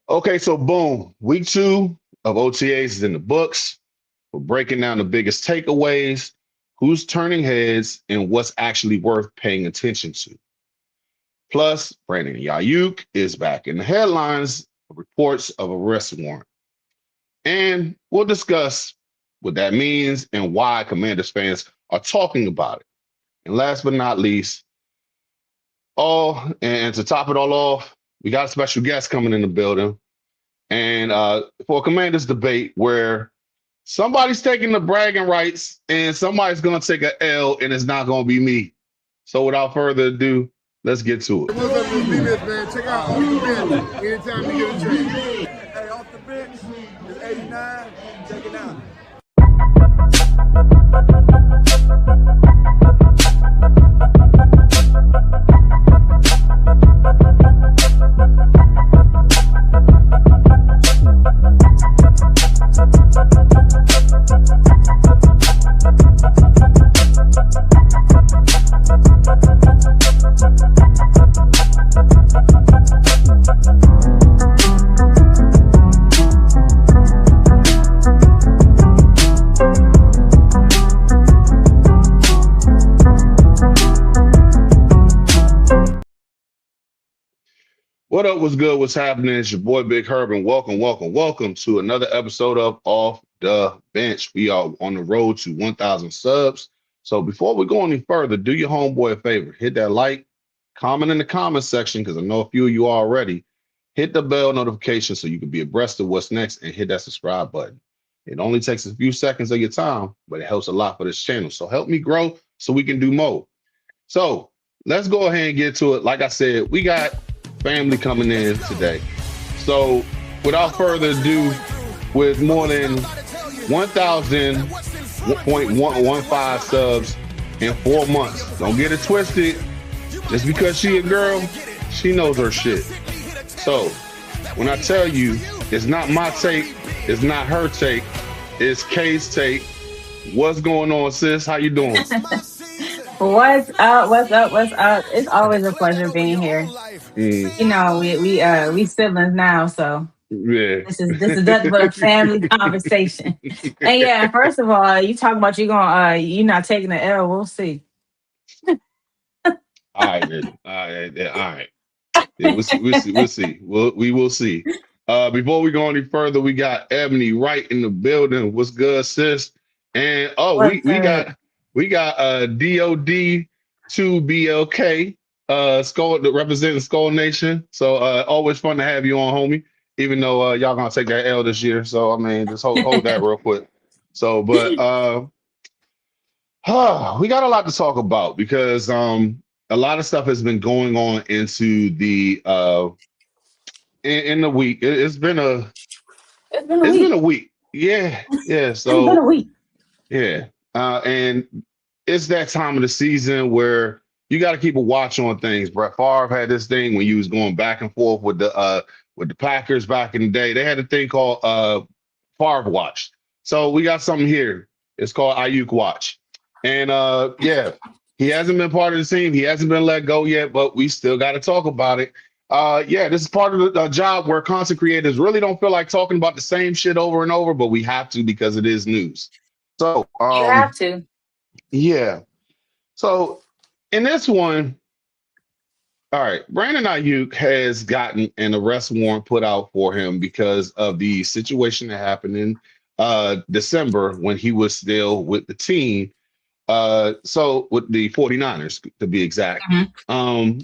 Okay, so boom, week 2 of OTAs is in the books. We're breaking down the biggest takeaways, who's turning heads, and what's actually worth paying attention to. Plus, Brandon Ayuk is back in the headlines, reports of arrest warrant. And we'll discuss what that means and why Commanders fans are talking about it. And last but not least, to top it all off, we got a special guest coming in the building. And for a Commanders debate where somebody's taking the bragging rights and somebody's going to take an L and it's not going to be me. So without further ado, let's get to it. What's up, this man? Check out Off the Bench anytime you get a chance. Hey, Off the Bench is 89. Check it out. What up? What's good? What's happening? It's your boy Big Herb, and welcome to another episode of Off the Bench. We are on the road to 1,000 subs. So before we go any further, do your homeboy a favor. Hit that like, comment in the comment section, because I know a few of you are already. Hit the bell notification so you can be abreast of what's next, and hit that subscribe button. It only takes a few seconds of your time, but it helps a lot for this channel. So help me grow so we can do more. So let's go ahead and get to it. Like I said, we got family coming in today. So without further ado, with more than 1,000.115 subs in 4 months. Don't get it twisted. Just because she a girl, she knows her shit. So when I tell you, it's not my take, it's not her take, it's Kay's take. What's going on, sis? How you doing? What's up? What's up? What's up? It's always a pleasure being here. You know, we siblings now, so Yeah. this is nothing but a family conversation. And yeah, first of all, you talk about you not taking the L. We'll see. All right, then. All right. Yeah, we'll see. We will see. Before we go any further, we got Ebony right in the building. What's good, sis? And we got DOD 2BLK Skull representing Skull Nation. So always fun to have you on, homie. Even though y'all gonna take that L this year. So I mean, just hold that real quick. So, but we got a lot to talk about because a lot of stuff has been going on into the in the week. It's been a week. Yeah. So it's been a week. Yeah. And it's that time of the season where you got to keep a watch on things. Brett Favre had this thing when you was going back and forth with the Packers back in the day. They had a thing called Favre Watch. So we got something here. It's called Ayuk Watch. And yeah, he hasn't been part of the team. He hasn't been let go yet, but we still got to talk about it. Yeah, this is part of the job where content creators really don't feel like talking about the same shit over and over, but we have to because it is news. So you have to. Yeah. So in this one, all right, Brandon Ayuk has gotten an arrest warrant put out for him because of the situation that happened in December when he was still with the team. So with the 49ers, to be exact. Mm-hmm.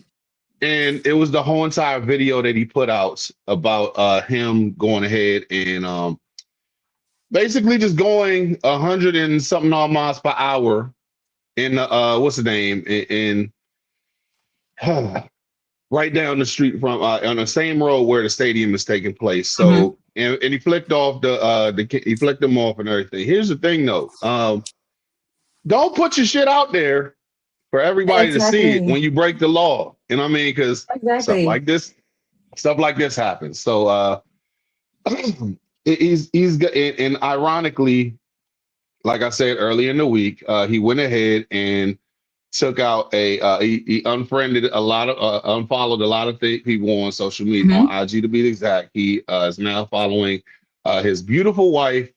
And it was the whole entire video that he put out about him going ahead and basically just going 100 and something odd miles per hour in what's the name in right down the street from on the same road where the stadium is taking place. So and he flicked off he flicked them off and everything. Here's the thing though, don't put your shit out there for everybody to see it when you break the law. You know what I mean? Because stuff like this happens. So he's and ironically, like I said earlier in the week, he went ahead and took out he unfriended a lot of unfollowed a lot of people on social media on Hmm. IG to be exact. He is now following his beautiful wife,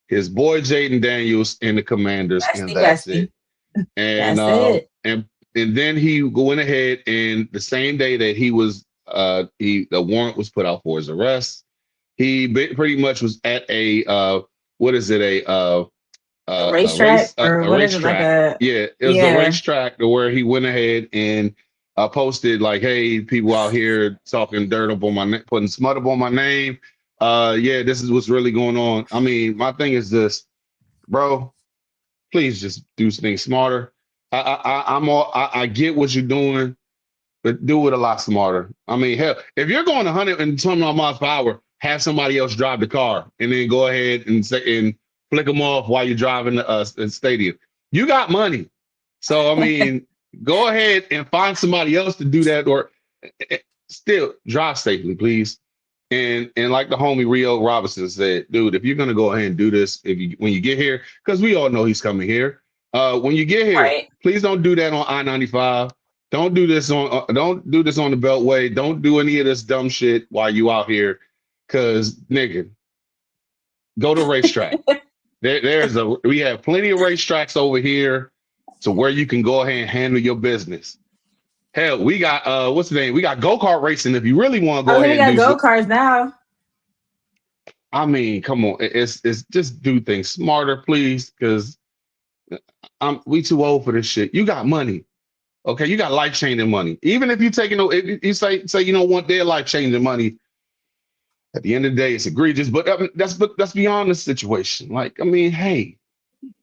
his boy Jaden Daniels, and the Commanders, and Bestie, that's it. bestie. And That's it. and then he went ahead and the same day that he was the warrant was put out for his arrest, he pretty much was at a what is it A racetrack or a what is it? Like racetrack. a Yeah, it was a yeah. racetrack where he went ahead and posted like, "Hey, people out here talking dirt up on my putting smut up on my name. Yeah, this is what's really going on." I mean, my thing is this, bro. Please just do things smarter. I get what you're doing, but do it a lot smarter. I mean, hell, if you're going 120 miles per hour, have somebody else drive the car and then go ahead and say and flick them off while you're driving the stadium. You got money, so I mean, go ahead and find somebody else to do that, or still drive safely, please. And like the homie Rio Robinson said, dude, if you're gonna go ahead and do this, if you when you get here, because we all know he's coming here. When you get here, Right. please don't do that on I-95. Don't do this on the Beltway. Don't do any of this dumb shit while you out here, because nigga, go to racetrack. We have plenty of racetracks over here to where you can go ahead and handle your business. Hell, we got what's the name? We got go-kart racing if you really want to I go was like, we ahead and got do go so. karts now. I mean, come on, it's just do things smarter, please, because we too old for this shit. You got money, okay? You got life changing money. Even if you taking if you say you don't want their life changing money, at the end of the day, it's egregious. But that's beyond the situation. Like, I mean, hey,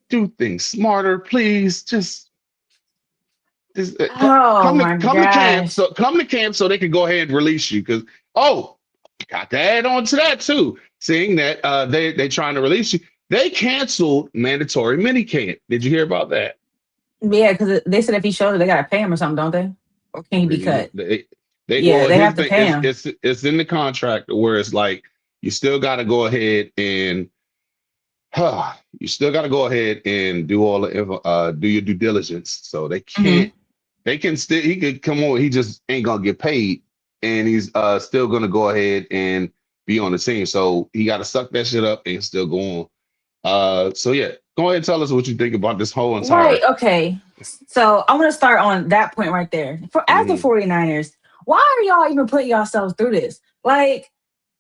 do things smarter, please. Just Oh my come to camp. gosh. So come to camp so they can go ahead and release you. Because oh, got to add on to that too. Seeing that they trying to release you, they canceled mandatory minicamp. Did you hear about that? Yeah, because they said if he shows it, they gotta pay him or something, don't they? Or can he be cut? They Yeah, well they his have to thing pay is him. it's in the contract where it's like you still got to go ahead and you still got to go ahead and do all the do your due diligence. So Hmm. they can still he could come on. He just ain't gonna get paid, and he's still gonna go ahead and be on the team. So he got to suck that shit up and still go on. So yeah, go ahead and tell us what you think about this whole Right. entire. Okay. So I want to start on that point right there. For as the Mhm. 49ers, why are y'all even putting yourselves through this? Like,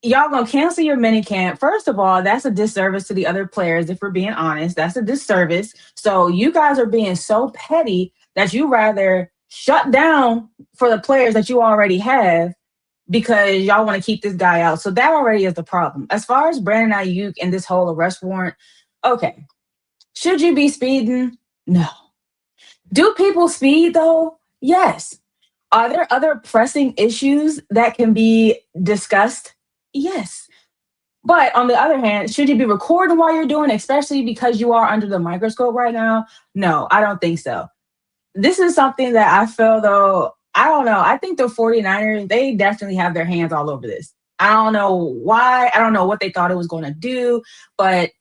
y'all gonna cancel your mini camp. First of all, that's a disservice to the other players, if we're being honest. That's a disservice. So you guys are being so petty that you rather shut down for the players that you already have because y'all want to keep this guy out. So that already is the problem. As far as Brandon Ayuk and this whole arrest warrant, okay. Should you be speeding? No. Do people speed though? Yes. Are there other pressing issues that can be discussed? Yes. But on the other hand, should you be recording while you're doing it, especially because you are under the microscope right now? No, I don't think so. This is something that I feel though, I don't know. I think the 49ers, they definitely have their hands all over this. I don't know why. I don't know what they thought it was going to do, but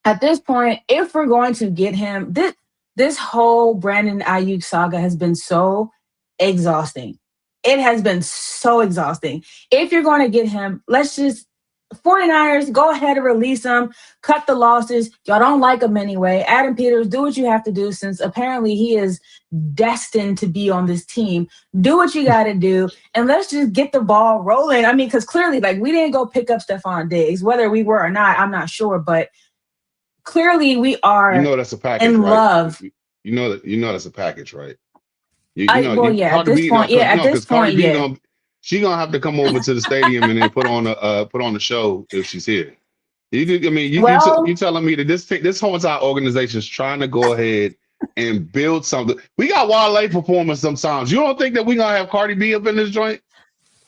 at this point, if we're going to get him, this whole Brandon Ayuk saga has been so exhausting. It has been so exhausting. If you're going to get him, let's just 49ers, go ahead and release him, cut the losses. Y'all don't like him anyway. Adam Peters, do what you have to do since apparently he is destined to be on this team. Do what you got to do, and let's just get the ball rolling. I mean, because clearly, like, we didn't go pick up Stephon Diggs. Whether we were or not, I'm not sure, but clearly we You are know that's a package, in right? love. You know that's a package, right? I well, yeah, at Cardi this B no point, yeah, because at no this because Cardi point, B yeah. gonna she gonna have to come over to the stadium and then put on the show if she's here. I mean Well, you telling me that this whole entire organization is trying to go ahead and build something. We got Wale performing sometimes. You don't think that we gonna have Cardi B up in this joint?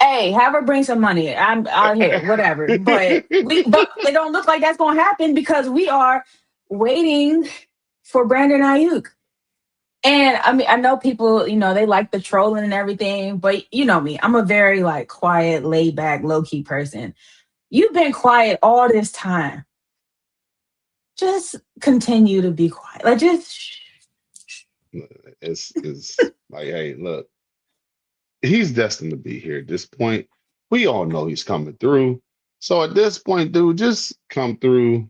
hey, have her bring some money. I'm out here, whatever. But it don't look like that's gonna happen because we are waiting for Brandon Ayuk. And I mean, I know people, they like the trolling and everything, but you know me, I'm a very like quiet, laid back, low key person. You've been quiet all this time. Just continue to be quiet. Like just shh. It's like, hey, look, he's destined to be here at this point. We all know he's coming through. So at this point, dude, just come through.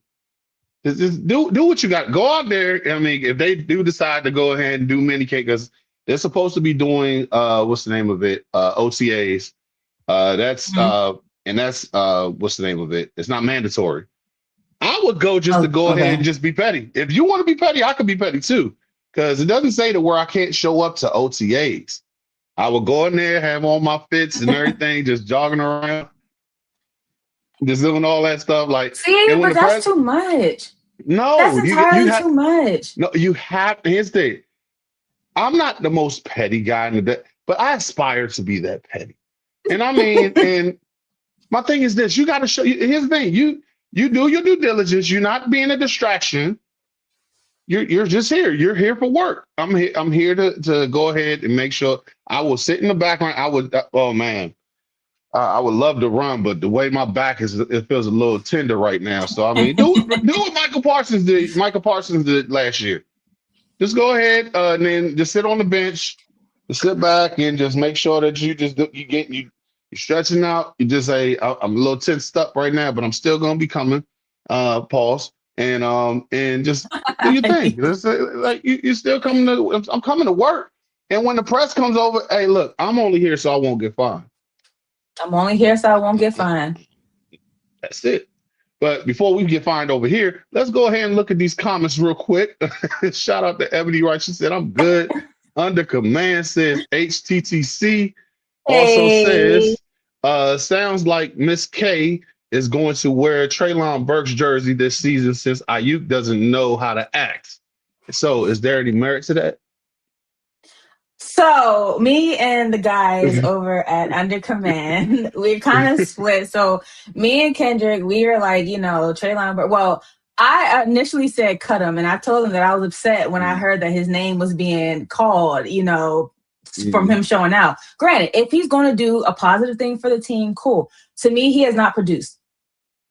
Just do what you got. Go out there. I mean, if they do decide to go ahead and do mini cake, because they're supposed to be doing what's the name of it? OTAs. That's Mhm. and that's what's the name of it? It's not mandatory. I would go just to Oh, go ahead and okay. just be petty. If you want to be petty, I could be petty too. Because it doesn't say that where I can't show up to OTAs. I would go in there, have all my fits and everything, just jogging around, just doing all that stuff. Like, See, and when but the that's press, too much. That's no, you entirely have too much. no, you have. Here's the thing. I'm not the most petty guy in the day, but I aspire to be that petty. And I mean, and my thing is this: you got to show. Here's the thing: you do your due diligence. You're not being a distraction. You're just here. You're here for work. I'm here to go ahead and make sure. I will sit in the background. I would. Oh man, I would love to run, but the way my back is, it feels a little tender right now. So I mean, do what Michael Parsons did. Michael Parsons did last year. Just go ahead and then just sit on the bench, just sit back and just make sure that you're stretching out. You just say, I'm a little tensed up right now, but I'm still gonna be coming. Pause and just do your thing. Just, like you're still coming to. I'm coming to work. And when the press comes over, hey, look, I'm only here so I won't get fined. I'm only here so I won't get fined. That's it. But before we get fined over here, let's go ahead and look at these comments real quick. Shout out to Ebony Wright. She said, I'm good. Under command says HTTC. Also Hey. says, sounds like Miss K is going to wear Traylon Burks jersey this season since Ayuk doesn't know how to act. So is there any merit to that? So me and the guys over at Under Command, we're kind of split. So me and Kendrick, we were like, Traylon. But well, I initially said cut him, and I told him that I was upset when I heard that his name was being called. From Mhm. him showing out. Granted, if he's going to do a positive thing for the team, cool. To me, he has not produced.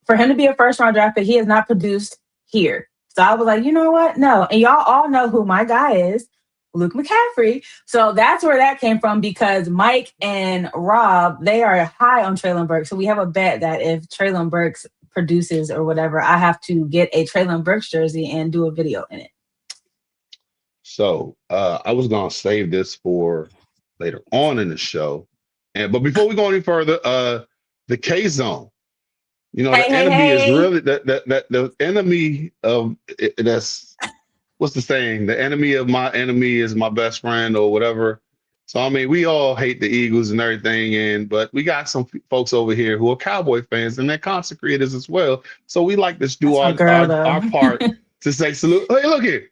For him to be a first round draft pick, he has not produced here. So I was like, you know what? No. And y'all all know who my guy is, Luke McCaffrey. So that's where that came from because Mike and Rob, they are high on Traylon Burks. So we have a bet that if Traylon Burks produces or whatever, I have to get a Traylon Burks jersey and do a video in it. So I was gonna save this for later on in the show. But before we go any further, the K zone. Hey, The hey, enemy is hey. really that the enemy of that's what's the saying? The enemy of my enemy is my best friend or whatever. So I mean, we all hate the Eagles and everything, but we got some folks over here who are Cowboy fans and they're concert creators as well. So we like to do That's my girl, though. our part to say salute. Hey, look here.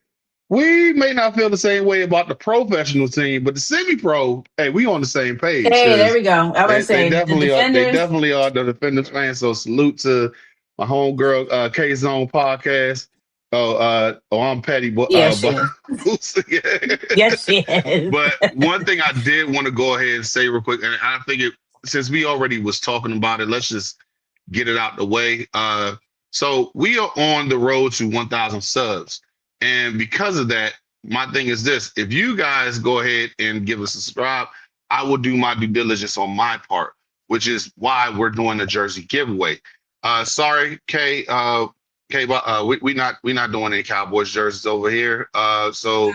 We may not feel the same way about the professional team, but the semi-pro, hey, we on the same page Hey, there because we go. I was they say the definitely are. They defenders. definitely are the Defenders fans. So salute to my homegirl K Zone podcast. I'm petty, Yes, she but is. yeah. Yes, she is. But one thing I did want to go ahead and say real quick, and I think since we already was talking about it, let's just get it out the way. So we are on the road to 1,000 subs, and because of that, my thing is this: if you guys go ahead and give us a subscribe, I will do my due diligence on my part, which is why we're doing the jersey giveaway. Sorry, Kay. Kay, but we not doing any Cowboys jerseys over here. So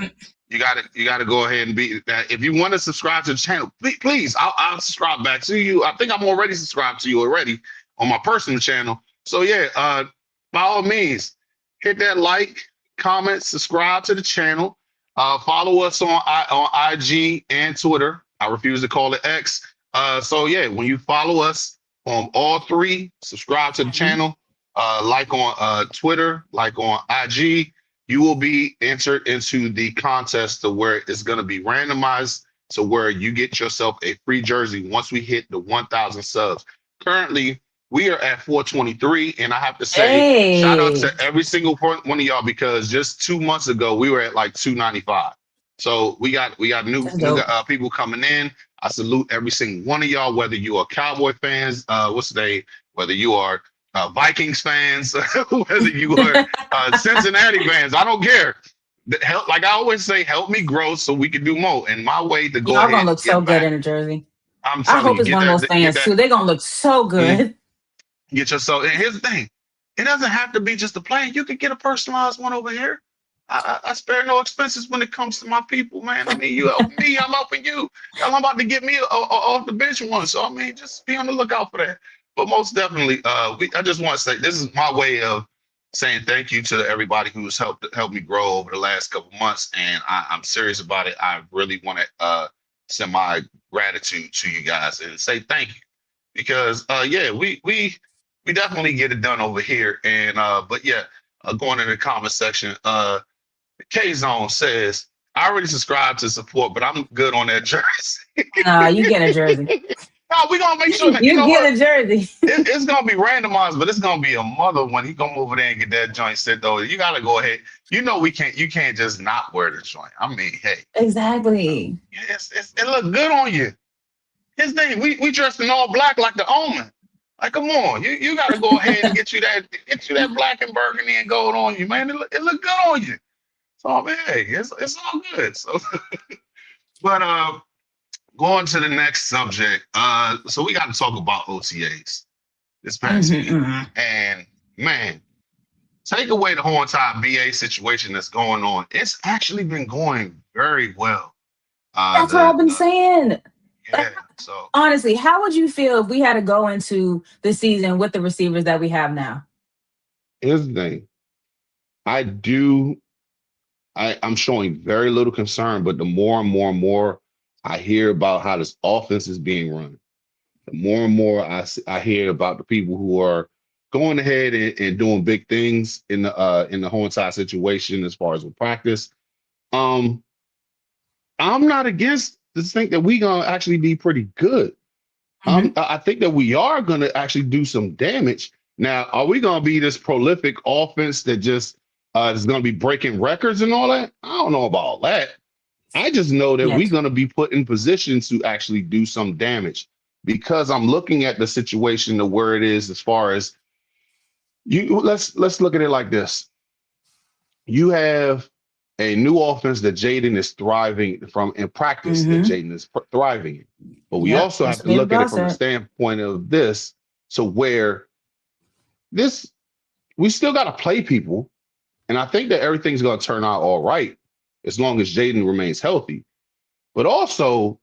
you gotta go ahead and be that. If you want to subscribe to the channel, please, I'll subscribe back to you. I think I'm already subscribed to you already on my personal channel. So yeah, by all means, hit that like, comment, subscribe to the channel. Follow us on IG and Twitter. I refuse to call it X. So yeah, when you follow us on all three, subscribe to the Mhm. channel, like on Twitter, like on IG, you will be entered into the contest to where it's going to be randomized to where you get yourself a free jersey once we hit the 1,000 subs. Currently, we are at 423, and I have to say, shout out to Hey, every single one of y'all because just 2 months ago we were at like 295. So we got new that's dope. people coming in. I salute every single one of y'all, whether you are Cowboy fans, whether you are Vikings fans, whether you are Cincinnati fans. I don't care. help, like I always say, help me grow so we can do more. And my way to go Y'all ahead gonna and look so get good back, in a jersey. I'm I telling hope you, it's one of those get fans that, too. They're gonna look so mm, good. get yourself. And here's the thing, it doesn't have to be just a plan. You could get a personalized one over here. I spare no expenses when it comes to my people, man. I mean, you help me, I'm helping you. I'm about to get me off the bench one. So I mean, just be on the lookout for that. But most definitely, I just want to say this is my way of saying thank you to everybody who's helped me grow over the last couple months, and I'm serious about it. I really want to send my gratitude to you guys and say thank you because yeah, we definitely get it done over here. And but yeah, going in the comment section, K Zone says, I already subscribed to support, but I'm good on that jersey. Nah, you get a jersey. No, we're gonna make sure that you You know get what? a jersey. It's gonna be randomized, but it's gonna be a mother when he come over there and get that joint set though. You gotta go ahead. You know you can't just not wear the joint. I mean, hey, Exactly. it look good on you. His name, we dressed in all black like the omen. Like, come on, you gotta go ahead and get you that black and burgundy and gold on you, man. It look good on you. So man, hey, it's all good. So but going to the next subject, so we gotta talk about OTAs this past Mhm, week. mhm. And man, take away the whole entire BA situation that's going on. It's actually been going very well. That's what I've been The saying. yeah, so Honestly, how would you feel if we had to go into the season with the receivers that we have now? here's the thing. I do I'm showing very little concern, but the more and more and more I hear about how this offense is being run, the more and more I hear about the people who are going ahead and doing big things in the whole entire situation as far as with practice. Um, I'm not against the think that we gonna actually be pretty good. Mhm. I think that we are gonna actually do some damage. Now, are we gonna be this prolific offense that just is gonna be breaking records and all that? I don't know about all that. I just know that we're Yet. going to be put in position to actually do some damage because I'm looking at the situation to where it is as far as you. Let's look at it like this. You have a new offense that Jaden is thriving from in practice that Mhm. Jaden is thriving in. But we Yep. also That's have what to David look at Bell it from the said. standpoint of this to where this we still got to play people. And I think that everything's going to turn out all right as long as Jaden remains healthy. But also,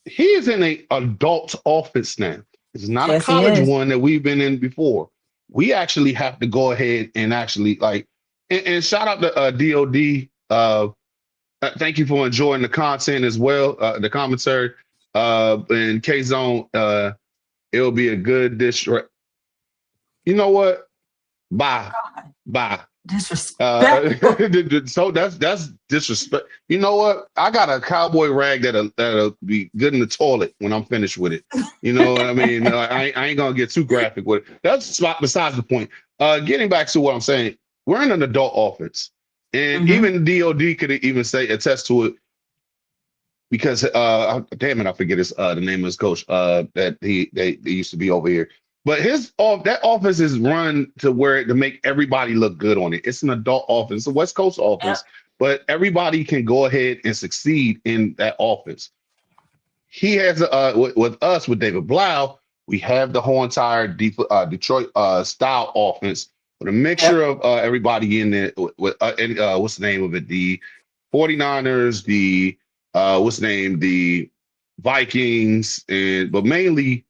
he is in a adult office now. It's not a Yes, he college is. one that we've been in before. We actually have to go ahead and actually like and shout out to DOD. Thank you for enjoying the content as well, the commentary. And K Zone, it'll be a good district. You know what? Bye, God, bye. disrespectful. So that's disrespect. You know what? I got a cowboy rag that'll be good in the toilet when I'm finished with it. You know what I mean? I ain't gonna get too graphic with it. That's besides the point. Getting back to what I'm saying, we're in an adult offense, and Mhm. even DOD could even say attest to it because damn it, I forget his the name of his coach that they used to be over here. But his that offense is run to where to make everybody look good on it. It's an adult offense, a West Coast Yep. offense, but everybody can go ahead and succeed in that offense. He has with us with David Blau, we have the whole entire Detroit style offense with a mixture Yep. of everybody in there what's the name of it? The 49ers, the what's the name? The Vikings, and but mainly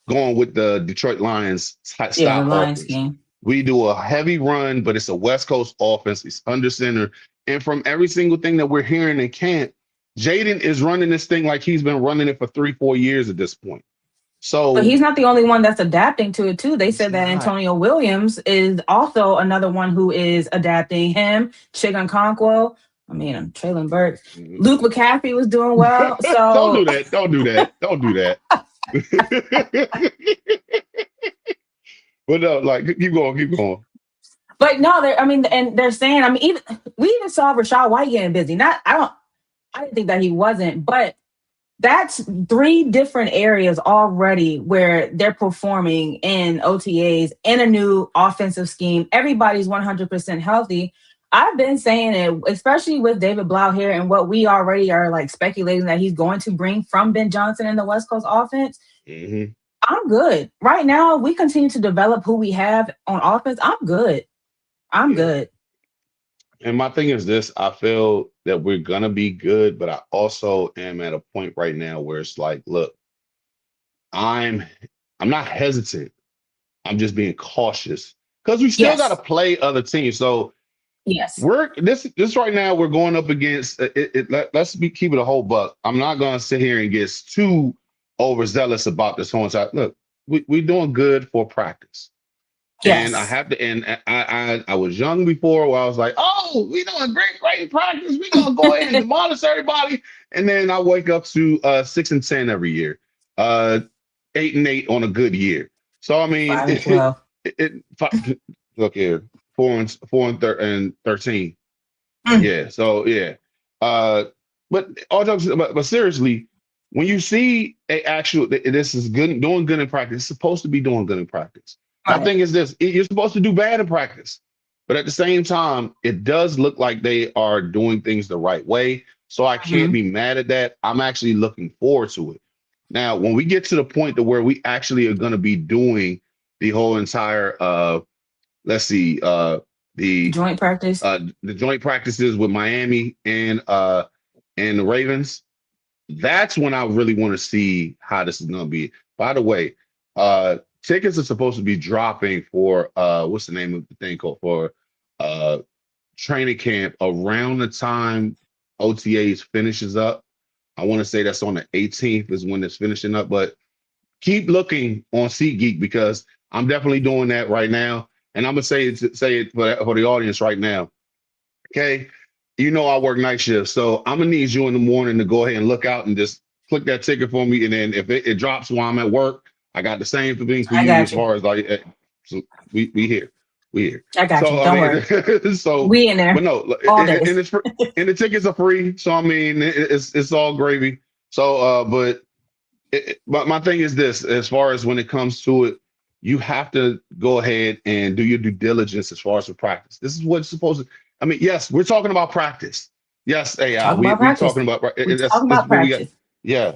going with the Detroit Lions Yeah, the style Lions offense. game. We do a heavy run, but it's a West Coast offense. It's under center. And from every single thing that we're hearing in camp, Jaden is running this thing like he's been running it for 3, 4 years at this point. But So he's not the only one that's adapting to it too. They he's said that not. Antonio Williams is also another one who is adapting. Him, Chigun Conquo. I mean, I'm Traylon Burks. Luke McCaffrey was doing well. Don't do So, that. Don't do that. Don't do that. But no, like keep going, keep going. but no, they're. I mean, and they're saying. I mean, even we even saw Rashad White getting busy. Not. I don't. I didn't think that he wasn't, but that's three different areas already where they're performing in OTAs in a new offensive scheme. Everybody's 100% healthy. I've been saying it, especially with David Blau here and what we already are like speculating that he's going to bring from Ben Johnson in the West Coast offense. Hmm. I'm good. Right now, we continue to develop who we have on offense. I'm good. I'm Yeah. good. And my thing is this, I feel that we're gonna be good, but I also am at a point right now where it's like, look, I'm I'm not hesitant. I'm just being cautious because we still got to Yes. play other teams. So Yes. we're this right now. We're going up against let's be keep it a whole buck. I'm not going to sit here and get too overzealous about this whole entire. Look, we doing good for practice. And I Yes. have to, and I was young before where I was like, oh, we doing great in practice. We gonna go ahead and demolish everybody. And then I wake up to 6-10 every year, 8-8 on a good year. So I mean, 5-12. look here, 4-13. Mm. Yeah. So yeah. Uh, but all jokes, but seriously, when you see a actual, this is good, doing good in practice. It's supposed to be doing good in practice. My Right. thing is this: you're supposed to do bad in practice, but at the same time, it does look like they are doing things the right way. So I can't Mhm. be mad at that. I'm actually looking forward to it. Now, when we get to the point to where we actually are going to be doing the whole entire, let's see, the Joint practice. the joint practices with Miami and the Ravens, that's when I really want to see how this is going to be. By the way, tickets are supposed to be dropping for what's the name of the thing called for uh training camp around the time OTAs finishes up. I want to say that's on the 18th is when it's finishing up, but keep looking on SeatGeek because I'm definitely doing that right now. And I'm gonna say it for the audience right now. Okay. You know I work night shift, so I'm gonna need you in the morning to go ahead and look out and just click that ticket for me. And then if it drops while I'm at work, I got the same thing for I you as got you. far as like so we here. We here. I got you. So I Don't worry. mean so We in but there no, all day. and it's free, and the tickets are free. So I mean it's all gravy. So but my thing is this: as far as when it comes to it, you have to go ahead and do your due diligence as far as the practice. This is what's supposed to. I mean, yes, we're talking about practice. Yes, AI. Talk about We practice. talking about We talking that's about what we got. practice. Yeah,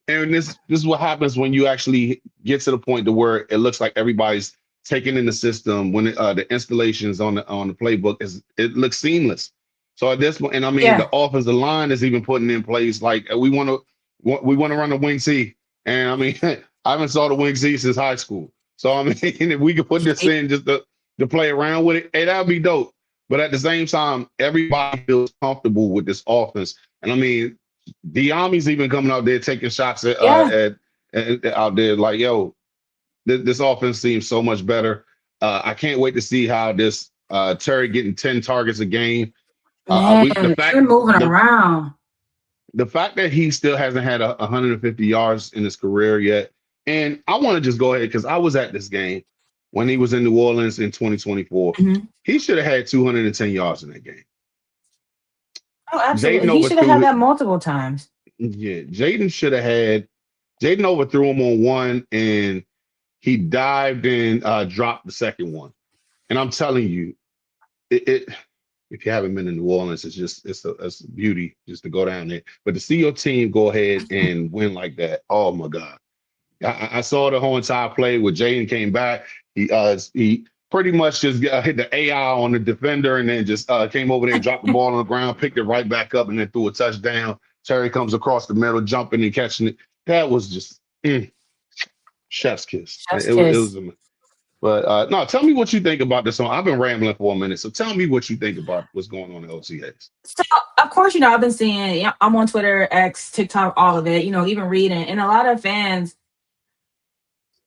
and this is what happens when you actually get to the point to where it looks like everybody's taking in the system when the installations on the playbook is it looks seamless. So at this point, and I mean the Yeah. offensive line is even putting in place like we want to run the wing C. And I mean, I haven't saw the wing C since high school. So I mean, if we could put this in just to play around with it, hey, that'd be dope. But at the same time, everybody feels comfortable with this offense. And I mean, Diami's even coming out there taking shots Yeah. out there like, yo, this offense seems so much better. I can't wait to see how this Terry getting 10 targets a game. Man, We even moving the around. the fact that he still hasn't had 150 yards in his career yet, and I want to just go ahead because I was at this game when he was in New Orleans in 2024. Mhm. He should have had 210 yards in that game. Oh, absolutely. Jaden He should have had overthrew that it. multiple times. Yeah, Jaden should have had. Jaden overthrew him on one, and he dived and dropped the second one. And I'm telling you, it if you haven't been in New Orleans, it's a beauty just to go down there. But to see your team go ahead and win like that, oh my God. I saw the whole entire play where Jaden came back. He pretty much just hit the AI on the defender and then just came over there and dropped the ball on the ground, picked it right back up, and then threw a touchdown. Terry comes across the middle, jumping and catching it. That was just chef's kiss. Chef's It kiss. was, but no. Tell me what you think about this song. I've been rambling for a minute, so tell me what you think about what's going on in OTAs. So, of course, I've been seeing, I'm on Twitter, X, TikTok, all of it, even reading. And a lot of fans,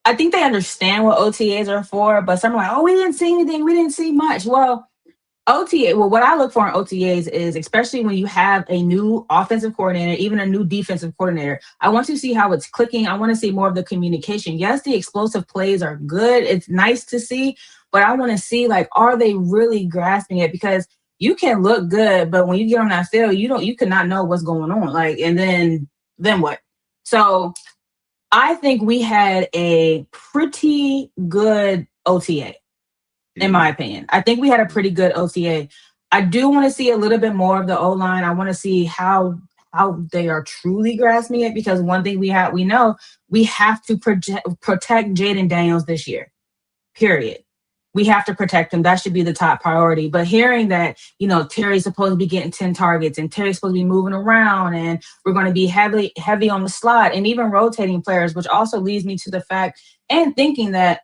I think they understand what OTAs are for, but some are like, oh, we didn't see anything. We didn't see much. Well, what I look for in OTAs is, especially when you have a new offensive coordinator, even a new defensive coordinator, I want to see how it's clicking. I want to see more of the communication. Yes, the explosive plays are good. It's nice to see, but I want to see, like, are they really grasping it? Because you can look good, but when you get on that field, you cannot know what's going on. Like, and then what? So I think we had a pretty good OTA. in my opinion. I think we had a pretty good OTA. I do want to see a little bit more of the O line. I want to see how they are truly grasping it, because one thing we know we have to protect Jaden Daniels this year. Period. We have to protect him. That should be the top priority. But hearing that, Terry's supposed to be getting 10 targets and Terry's supposed to be moving around and we're going to be heavy on the slot and even rotating players, which also leads me to the fact and thinking that,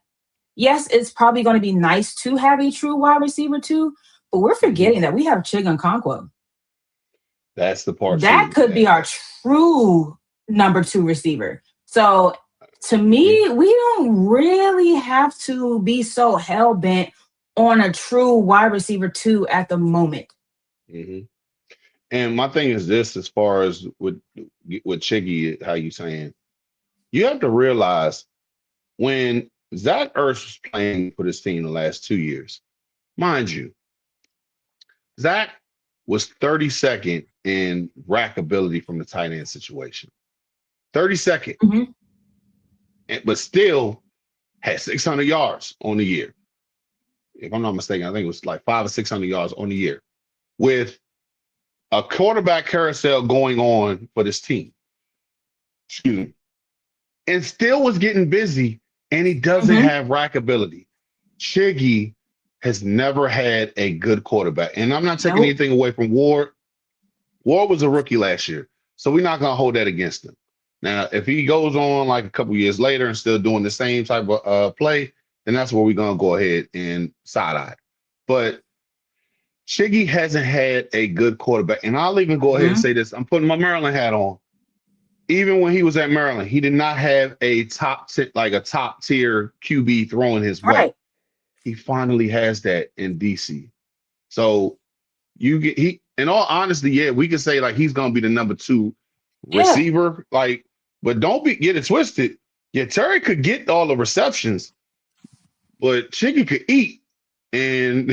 yes, it's probably going to be nice to have a true wide receiver too, but we're forgetting that we have Chigun Conquo. That's the part that too. could be our true number 2 receiver. So to me, we don't really have to be so hell bent on a true wide receiver 2 at the moment. Mm-hmm. And my thing is this, as far as with Chiggy, how you saying, you have to realize when Zach Ertz was playing for this team the last 2 years, mind you, Zach was 32nd in rack ability from the tight end situation. 32nd. Mm-hmm. But still had 600 yards on the year. If I'm not mistaken, I think it was like 500 or 600 yards on the year with a quarterback carousel going on for this team. Excuse me. And still was getting busy, and he doesn't have rack ability. Chiggy has never had a good quarterback. And I'm not taking anything away from Ward. Ward was a rookie last year, so we're not going to hold that against him. Now, if he goes on like a couple years later and still doing the same type of play, then that's where we're going to go ahead and side-eye. But Chiggy hasn't had a good quarterback. And I'll even go ahead and say this. I'm putting my Maryland hat on. Even when he was at Maryland, he did not have a top tier QB throwing his way. Right. He finally has that in DC. So in all honesty, yeah, we could say like he's gonna be the number 2 receiver. Like, but don't get it twisted. Yeah, Terry could get all the receptions, but Chiggy could eat. And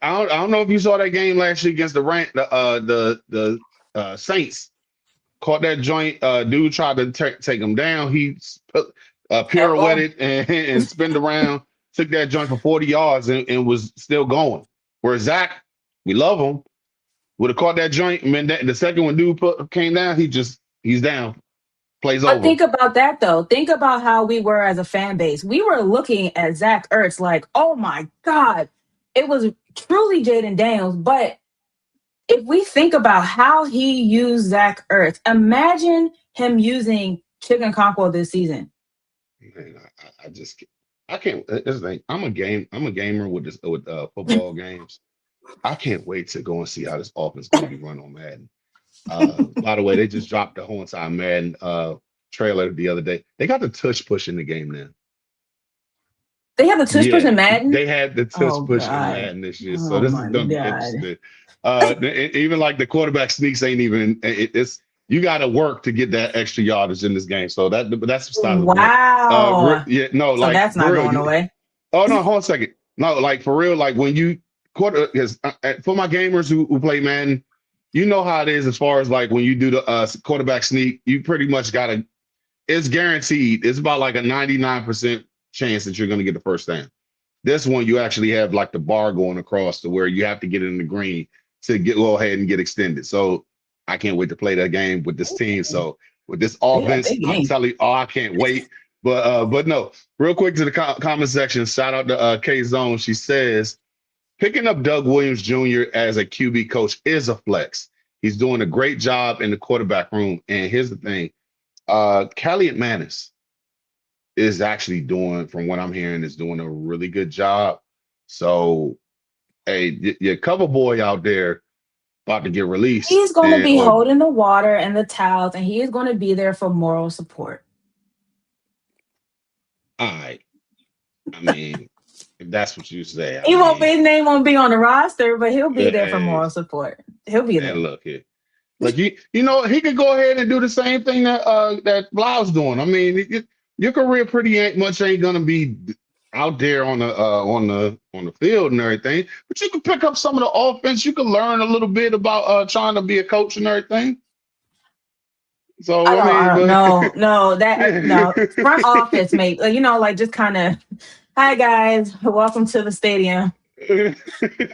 I don't know if you saw that game last year against the Saints. Caught that joint. Dude tried to take him down. He pirouetted and spinned around. Took that joint for 40 yards and was still going. Whereas Zach, we love him, would have caught that joint. And then the second one dude came down, he's down. Plays over. But think about that, though. Think about how we were as a fan base. We were looking at Zach Ertz like, oh, my God. It was truly Jaden Daniels. But if we think about how he used Zach Ertz, imagine him using Chigun Conquo this season. Man, I can't. This thing, I'm a gamer with football games. I can't wait to go and see how this offense is going to be run on Madden. By the way, they just dropped the whole entire Madden trailer the other day. They got the tush push in the game now. They have the tush push in Madden? They had the tush push in Madden this year. So this is going to be interesting. Even like the quarterback sneaks ain't even. It's you got to work to get that extra yardage in this game. So that's style. Wow. So that's not going away. Oh no, hold on a second. No, like for real, like when you for my gamers who play Madden, you know how it is as far as like when you do the quarterback sneak, you pretty much gotta. It's guaranteed. It's about like a 99% chance that you're going to get the first down. This one, you actually have like the bar going across to where you have to get it in the green to go ahead and get extended. So I can't wait to play that game with this team. So with this offense, I'm telling you, I can't wait. But no, real quick to the comment section. Shout out to K Zone. She says, picking up Doug Williams Jr. as a QB coach is a flex. He's doing a great job in the quarterback room. And here's the thing. Callie Manis is actually doing, from what I'm hearing, is doing a really good job. So, hey, your cover boy out there about to get released. He's going to be holding the water and the towels, and he is going to be there for moral support. All right. I mean, if that's what you say. His name won't be on the roster, but he'll be there for moral support. He'll be there. Look here. Like you know, he could go ahead and do the same thing that Blau's doing. I mean, your career pretty much ain't gonna be out there on the field and everything, but you can pick up some of the offense. You can learn a little bit about trying to be a coach and everything. So no, front office, mate. Like, just kind of Hi guys, welcome to the stadium. And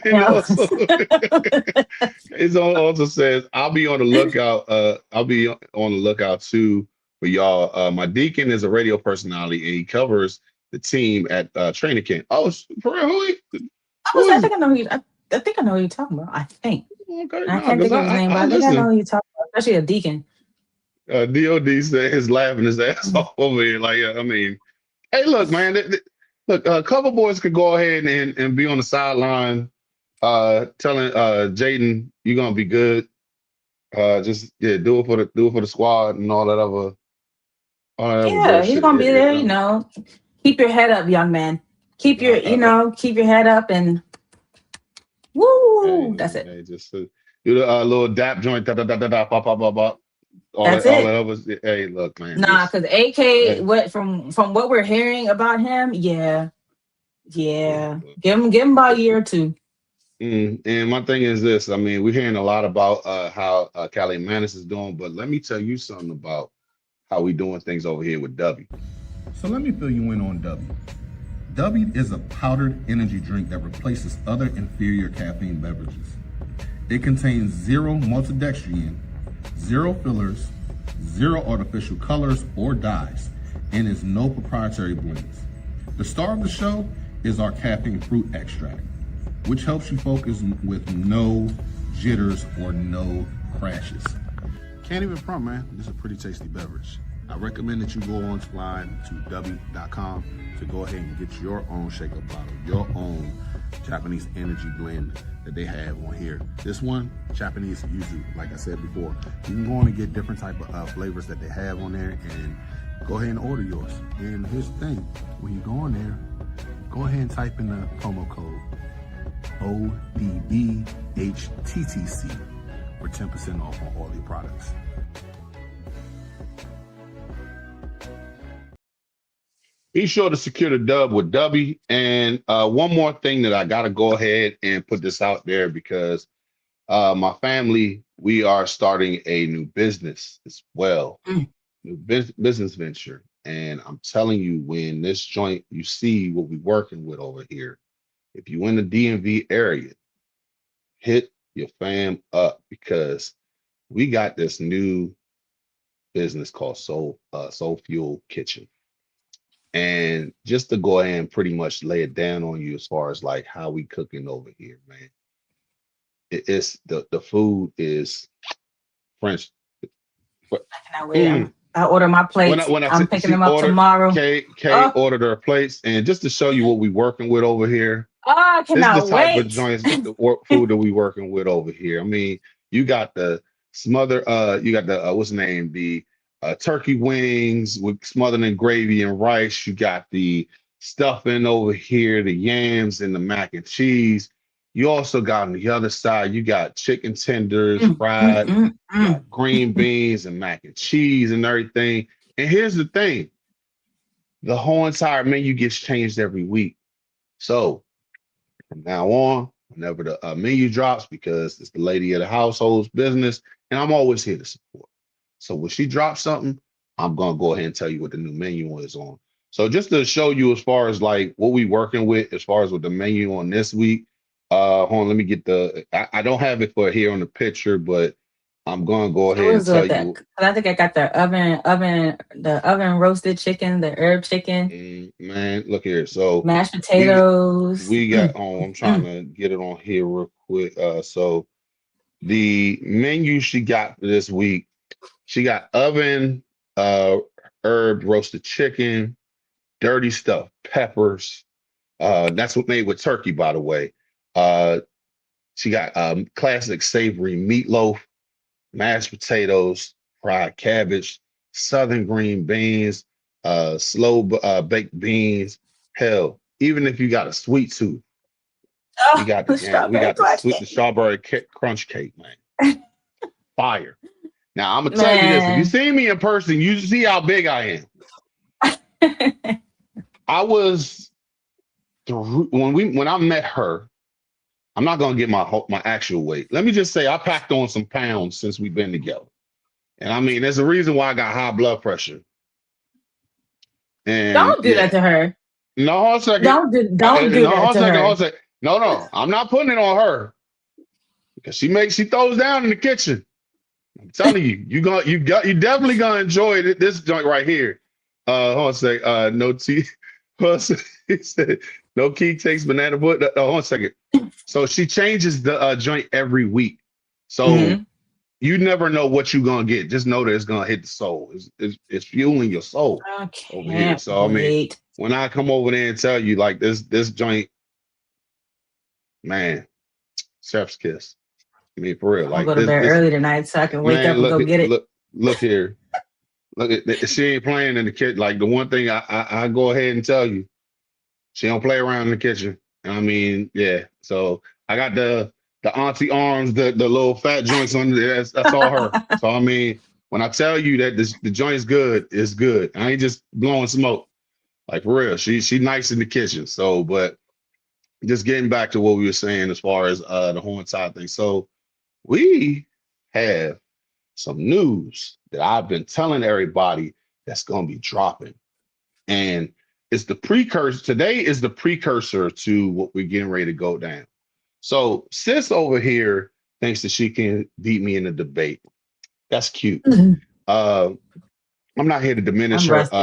Yeah. also, it also says, I'll be on the lookout. I'll be on the lookout too for y'all. My deacon is a radio personality and he covers the team at training camp. Oh, for real? Who I is it? think I know who you, I think I know who you're talking about. I think. Okay, I no, can't because think of his name, but I I think I know listen. who you're talking about, especially a deacon. DOD said he's laughing his ass Mm. off over here. Like, I mean, hey, look, man. Look, cover boys could go ahead and be on the sideline, telling Jaden you're gonna be good. Just yeah, do it for the squad and all that other Yeah, he's bullshit. gonna be there, you know. Keep your head up, young man. Keep Uh, your, uh, uh, keep your head up and woo. That's hey, it. hey, just do the little dap joint, da da da da da, pop pop pop pop. That's All it. that other. Hey, look, man, Nah, just because AK, hey, what from what we're hearing about him, yeah, yeah. yeah. Give him about a year or two. And my thing is this. I mean, we're hearing a lot about how Cali Manis is doing, but let me tell you something about how we doing things over here with W. So let me fill you in on W. W is a powdered energy drink that replaces other inferior caffeine beverages. It contains zero maltodextrin, zero fillers, zero artificial colors or dyes, and is no proprietary blends. The star of the show is our caffeine fruit extract, which helps you focus with no jitters or no crashes. Can't even front, man. This is a pretty tasty beverage. I recommend that you go online to w.com to go ahead and get your own shaker bottle, your own Japanese energy blend that they have on here. This one, Japanese yuzu, like I said before. You can go on and get different type of flavors that they have on there and go ahead and order yours. And here's the thing, when you go on there, go ahead and type in the promo code ODBHTTC for 10% off on all your products. Be sure to secure the dub with W. And one more thing that I got to go ahead and put this out there because my family, we are starting a new business as well, Mm. new business venture. And I'm telling you, when this joint, you see what we're working with over here. If you in the DMV area, hit your fam up because we got this new business called Soul Fuel Kitchen. And just to go ahead and pretty much lay it down on you as far as like how we cooking over here, man. It's the food is French. I cannot wait. Mm. I order my plates. When I I'm picking see them up ordered tomorrow. K Oh, ordered her plates, and just to show you what we working with over here, I this is the cannot type of wait. joints, the food that we working with over here. I mean, you got the you got the what's the name, the turkey wings with smothered in gravy and rice. You got the stuffing over here, the yams and the mac and cheese. You also got on the other side, you got chicken tenders Mm, mm, fried, mm, you got mm. green beans and mac and cheese and everything. And here's the thing, the whole entire menu gets changed every week. So from now on, whenever the menu drops, because it's the lady of the household's business, and I'm always here to support. So when she drops something, I'm gonna go ahead and tell you what the new menu is on. So just to show you as far as like what we working with, as far as with the menu on this week. Hold on, let me get I don't have it for here on the picture, but I'm gonna go So ahead and what's tell with that? you. 'Cause I think I got the oven roasted chicken, the herb chicken, Man, look here. So mashed we potatoes. we got Mm, on. I'm trying mm. to get it on here real quick. So the menu she got for this week, she got oven, uh, herb roasted chicken, dirty stuff, peppers. That's what made with turkey, by the way. Uh, she got classic savory meatloaf, mashed potatoes, fried cabbage, southern green beans, slow baked beans. Hell, even if you got a sweet tooth, we Oh, got the strawberry crunch the cake. strawberry crunch cake, man. Fire. Now I'm gonna tell you this: if you Man. see me in person, you see how big I am. I was when I met her. I'm not gonna get my actual weight. Let me just say I packed on some pounds since we've been together, and I mean there's a reason why I got high blood pressure. And Don't do that yeah, to her. No, hold on a second. Don't do No, hold that on a to second. Hold on a her. second. No. I'm not putting it on her because she throws down in the kitchen. I'm telling you, you definitely gonna enjoy this joint right here. Hold on a sec. No tea. Hold on a sec. He said, no key takes banana foot. Hold on a second. So she changes the joint every week. So Hmm. you never know what you're gonna get. Just know that it's gonna hit the soul. It's fueling your soul I over here. can't So I mean, wait. when I come over there and tell you like this joint, man, chef's kiss. I mean, for real, I'm gonna like go to bed this early tonight so I can wake man. up and go get it. Look here. Look at she ain't playing in the kitchen. Like the one thing I go ahead and tell you, she don't play around in the kitchen. I mean, yeah. So I got the auntie arms, the little fat joints on there. That's all her. So I mean, when I tell you that the joint's good, it's good. I ain't just blowing smoke. Like for real. She nice in the kitchen. So, but just getting back to what we were saying as far as the horn side thing. So we have some news that I've been telling everybody that's gonna be dropping. And it's the precursor. Today is the precursor to what we're getting ready to go down. So sis over here thinks that she can beat me in a debate. That's cute. Uh, I'm not here to diminish I'm her. rusty.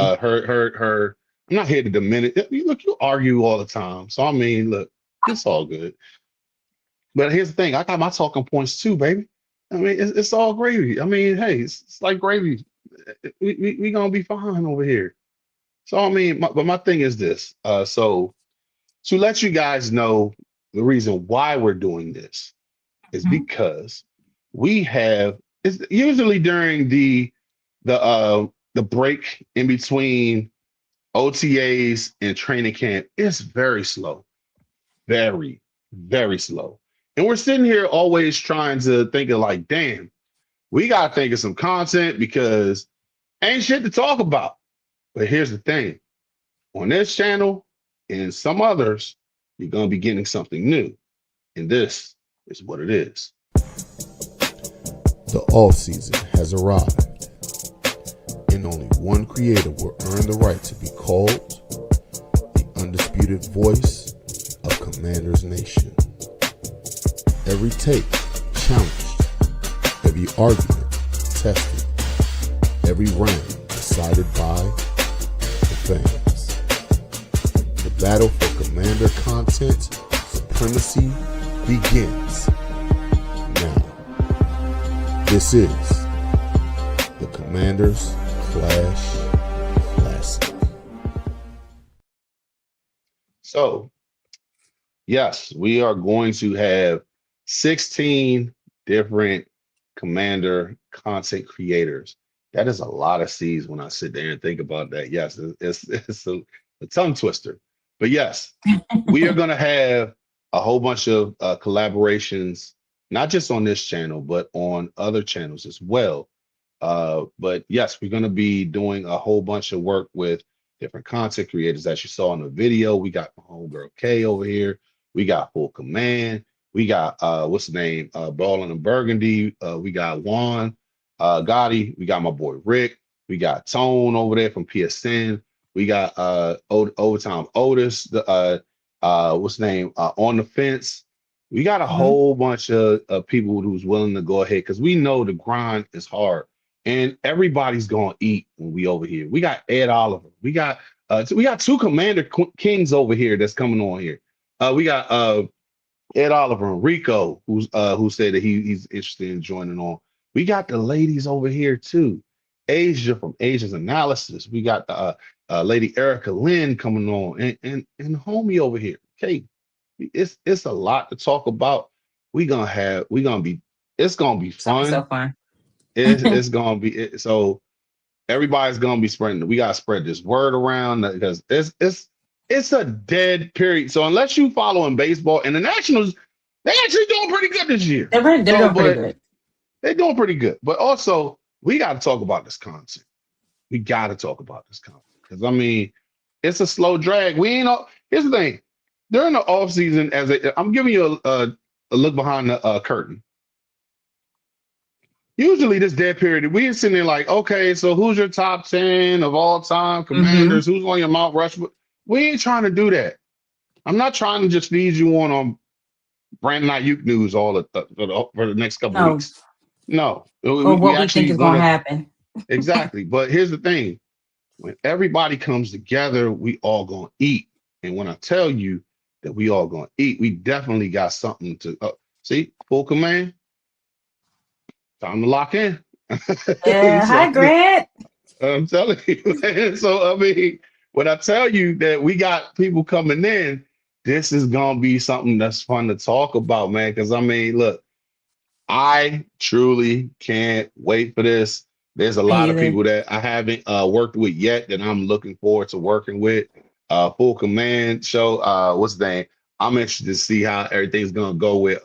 Her. I'm not here to diminish. Look, you argue all the time. So I mean, look, it's all good. But here's the thing: I got my talking points too, baby. I mean, it's all gravy. I mean, hey, it's like gravy. We gonna be fine over here. So I mean, but my thing is this. So to let you guys know the reason why we're doing this is Mhm. because we have it's usually during the break in between OTAs and training camp, it's very slow. Very, very slow. And we're sitting here always trying to think of like, damn, we gotta think of some content because ain't shit to talk about. But here's the thing. On this channel and some others, you're going to be getting something new. And this is what it is. The off season has arrived, and only one creator will earn the right to be called the undisputed voice of Commanders Nation. Every take challenged, every argument tested, every round decided by the fans. The battle for Commander content supremacy begins now. This is the Commanders Clash Classic. So, yes, we are going to have 16 different Commander content creators. That is a lot of C's when I sit there and think about that. Yes, it's a tongue twister. But yes, we are going to have a whole bunch of collaborations, not just on this channel, but on other channels as well. But yes, we're going to be doing a whole bunch of work with different content creators. As you saw in the video, we got my homegirl Kay over here. We got Full Command. We got what's the name? Ballin' and Burgundy. We got Juan Gotti. We got my boy Rick. We got Tone over there from PSN. We got Overtime Otis. The what's the name? On the Fence. We got a Mhm. whole bunch of people who's willing to go ahead because we know the grind is hard and everybody's gonna eat when we over here. We got Ed Oliver. We got two Commander Kings over here that's coming on here. We got Ed Oliver and Rico, who said that he's interested in joining on. We got the ladies over here too. Asia from Asia's Analysis. We got the lady Erica Lynn coming on, and homie over here. Okay, it's a lot to talk about. We gonna be it's gonna be It's gonna be so fun. fun. It's gonna be so everybody's gonna be spreading. We gotta spread this word around because it's a dead period. So unless you follow in baseball and the Nationals, they actually doing pretty good this year. They're So, doing pretty but good. they're doing pretty good. But also, we got to talk about this content. We got to talk about this content because I mean, it's a slow drag. We ain't. Here's the thing: during the off season, I'm giving you a look behind the curtain. Usually, this dead period, we're sitting there like, okay, so who's your top 10 of all time Hmm. commanders? Who's on your Mount Rushmore? We ain't trying to do that. I'm not trying to just feed you on Brandon Ayuk news all for the next couple No, weeks. No, or we what we think actually is going to gonna happen. exactly. But here's the thing: when everybody comes together, we all gonna eat. And when I tell you that we all gonna eat, we definitely got something to see. Full command, time to lock in. Yeah. So Hi, Grant. I'm telling you, man. So I mean, when I tell you that we got people coming in, this is gonna be something that's fun to talk about, man. Because I mean, look, I truly can't wait for this. There's a Me lot of either. people that I haven't worked with yet that I'm looking forward to working with. Full Command show. What's the name? I'm interested to see how everything's gonna go with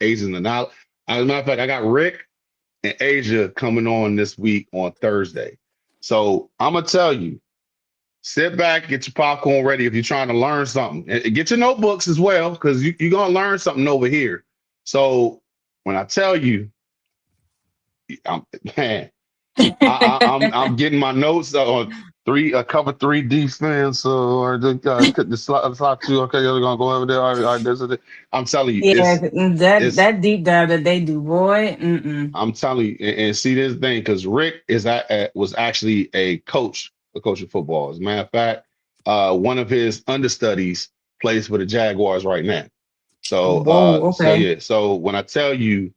Asian and out. As a matter of fact, I got Rick and Asia coming on this week on Thursday. So I'm gonna tell you, sit back, get your popcorn ready if you're trying to learn something. And get your notebooks as well, because you're gonna learn something over here. So when I tell you, man, I'm getting my notes on cover three defense or the slot two. Okay, they're gonna go over there. All right, I'm telling you, Yeah, it's that deep dive that they do, boy. Mm-mm. I'm telling you, and see this thing because Rick was actually a coach of football. As a matter of fact, one of his understudies plays for the Jaguars right now. Whoa. So Okay. yeah. So when I tell you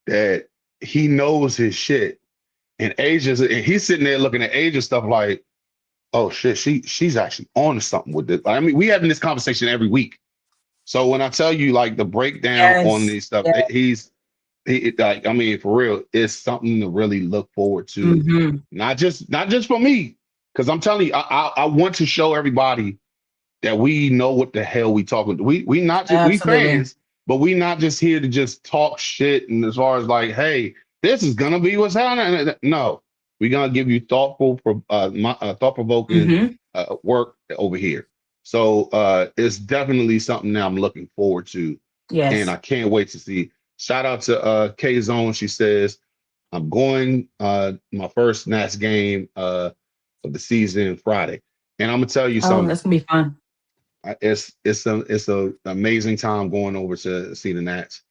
that he knows his shit, and he's sitting there looking at Asia stuff like, oh shit, she's actually on to something with this. I mean, we having this conversation every week. So when I tell you like the breakdown on Yes. these stuff, Yeah. like I mean, for real, it's something to really look forward to. Mm-hmm. Not just for me, because I'm telling you, I want to show everybody that we know what the hell we talking. We not just we Absolutely. fans, but we not just here to just talk shit. And as far as like, hey, this is gonna be what's happening. No, we're gonna give you thought provoking Mm-hmm. work over here. So it's definitely something that I'm looking forward to, and I Yes. can't wait to see. Shout out to K Zone. She says I'm going my first Nats game of the season Friday, and I'm gonna tell you Oh, something. that's gonna be fun. It's a amazing time going over to see the Nats,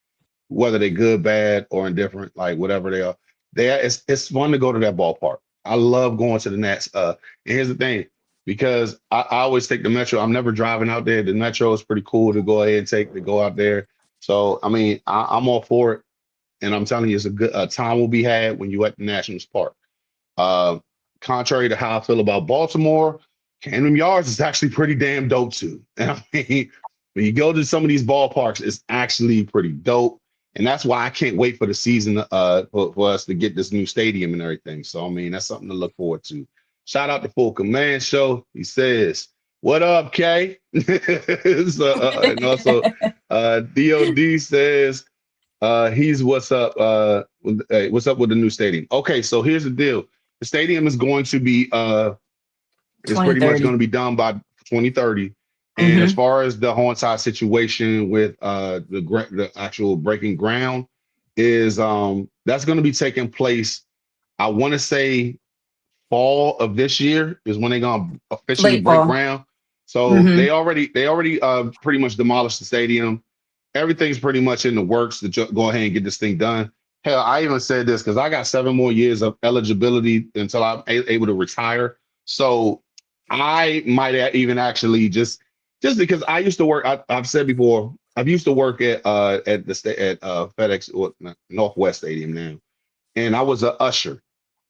whether they're good, bad, or indifferent, like whatever they are. It's fun to go to that ballpark. I love going to the Nats. And here's the thing, because I always take the Metro. I'm never driving out there. The Metro is pretty cool to go ahead and take to go out there. So I mean, I'm all for it, and I'm telling you, it's a good time will be had when you at the Nationals Park. Uh, Contrary to how I feel about Baltimore, Camden Yards is actually pretty damn dope too. And I mean, when you go to some of these ballparks, it's actually pretty dope. And that's why I can't wait for the season for us to get this new stadium and everything. So I mean, that's something to look forward to. Shout out to Full Command Show. He says, "What up, Kay?" And also, DOD says, he's what's up with the new stadium. Okay, so here's the deal. The stadium is going to be is pretty much going 2030. to be done by 2030. And as Mm-hmm. far as the whole entire situation with the actual breaking ground is that's going to be taking place. I want to say fall of this year is when they're going to officially Late break fall. ground. So Mm-hmm. they already pretty much demolished the stadium. Everything's pretty much in the works to go ahead and get this thing done. Hell, I even said this because I got 7 more years of eligibility until I'm able to retire. So I might even actually just because I used to work. I've said before, I've used to work at the state at FedEx or Northwest Stadium now, and I was a usher.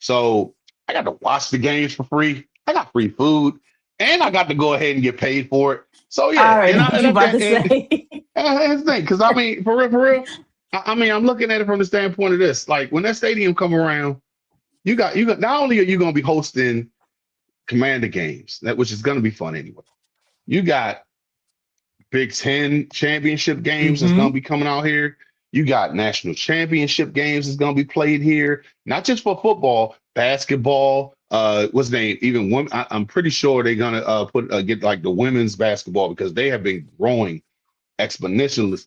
So I got to watch the games for free. I got free food, and I got to go ahead and get paid for it. So I yeah, already and know I what and, you I, about to and, say. here's the thing, because I mean, for real, I mean, I'm looking at it from the standpoint of this. Like when that stadium come around, you got not only are you going to be hosting Commander games, which is going to be fun anyway. You got Big Ten championship games that's going to Mm-hmm. be coming out here. You got national championship games that's going to be played here, not just for football, basketball. What's the name? Even women. I'm pretty sure they're gonna get like the women's basketball because they have been growing exponentially.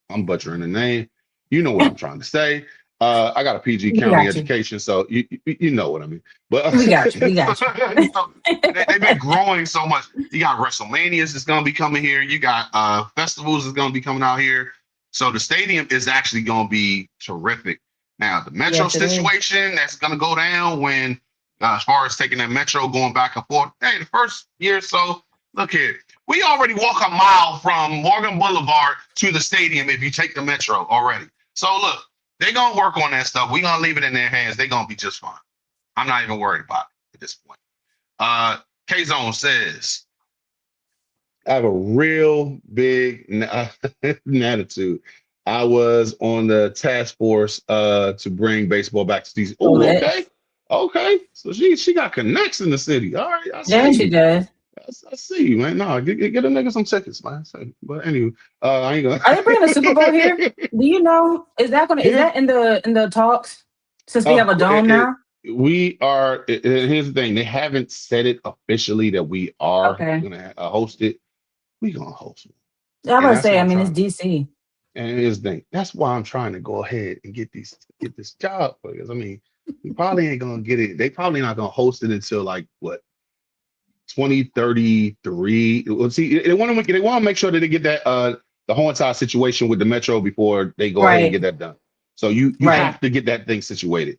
I'm butchering the name. You know what I'm trying to say. I got a PG We county got you. education, so you know what I mean. But We got you. We got you. so they've been growing so much. You got WrestleManias that's gonna be coming here. You got festivals that's gonna be coming out here. So the stadium is actually gonna be terrific. Now the metro Yes, it is. situation that's gonna go down when as far as taking that metro going back and forth. Hey, the first year or so, look here. We already walk a mile from Morgan Boulevard to the stadium if you take the metro already. So look, they're gonna work on that stuff. We're gonna leave it in their hands. They're gonna be just fine. I'm not even worried about it at this point. K-Zone says, I have a real big attitude. I was on the task force to bring baseball back to season. Oh, Oh, that. okay. Okay. So she got connects in the city. All right, I Yeah, she see. does. I see you, man. No, get a nigga some tickets, man. But anyway, I ain't Are they bringing the Super Bowl here? gonna Do you know? Is here. that in the talks? Since we have Of a course, dome now? we are. Here's the thing: they haven't said it officially that we are Okay. gonna host it. We gonna host it, I was and about to that's say, why I I'm mean, it's trying. DC. And here's the thing: that's why I'm trying to go ahead and get this job because I mean, we probably ain't gonna get it. They probably not gonna host it until like what 2033. Well, see, they want to make sure that they get that the whole entire situation with the metro before they go ahead and Right. get that done. So you Right. have to get that thing situated.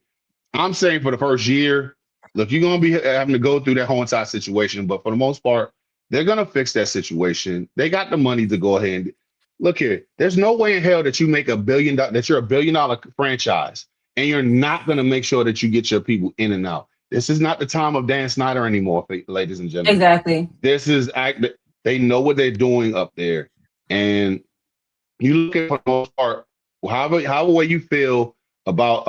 I'm saying for the first year, look, you're gonna be having to go through that whole entire situation, but for the most part, they're gonna fix that situation. They got the money to go ahead and look here. There's no way in hell that you make that you're $1 billion franchise and you're not gonna make sure that you get your people in and out. This is not the time of Dan Snyder anymore, ladies and gentlemen. Exactly. This is they know what they're doing up there. And you look at for the most part, however way you feel about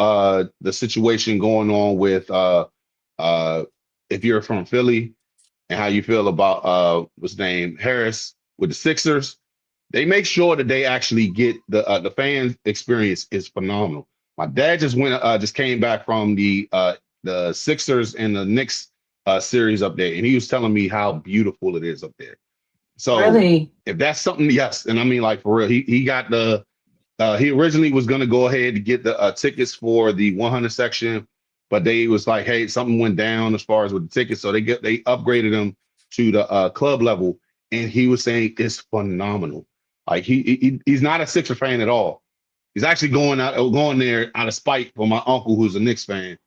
the situation going on with if you're from Philly and how you feel about what's his name Harris with the Sixers, they make sure that they actually get the fan experience is phenomenal. My dad just came back from the Sixers and the Knicks series up there, and he was telling me how beautiful it is up there. So Really. if that's something, yes, and I mean like for real, he got he originally was going to go ahead to get the tickets for the 100 section, but they was like, hey, something went down as far as with the tickets, so they upgraded them to the club level, and he was saying it's phenomenal. Like he's not a Sixer fan at all. He's actually going there out of spite for my uncle who's a Knicks fan.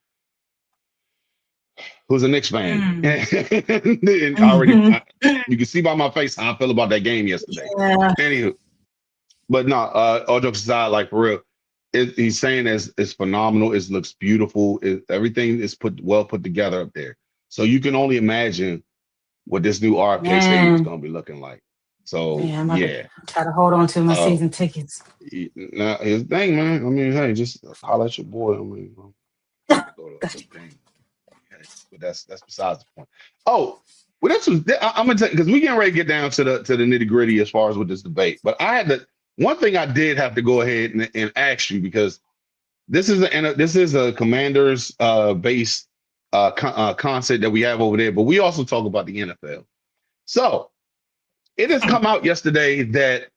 Mm. And Mhm. you can see by my face how I feel about that game yesterday. Yeah. Anywho, but no, all jokes aside, like for real, he's saying it's phenomenal. It looks beautiful. Everything is well put together up there. So you can only imagine what this new RFK Stadium is Man. going to be looking like. So Yeah, I'm about to yeah, try to hold on to my uh, season tickets. now his thing, man. I mean, hey, just holler at your boy. I mean, have to go to Gotcha. the game. But that's besides the point. Oh, well, I'm gonna tell you because we getting ready to get down to the nitty gritty as far as with this debate. But I had one thing I did have to go ahead and ask you because this is a Commanders based concept that we have over there, but we also talk about the NFL. So it has come out yesterday that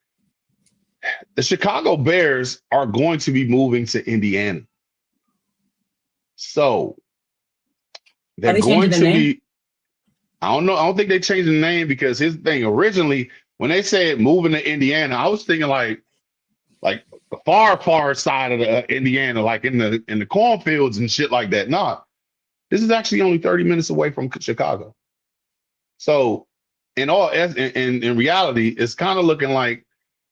the Chicago Bears are going to be moving to Indiana. So Are they're they going changing the to name? be. I don't know. I don't think they changed the name because his thing originally, when they said moving to Indiana, I was thinking like the far side of the Indiana, like in the cornfields and shit like that. Nah, this is actually only 30 minutes away from Chicago. So in reality, it's kind of looking like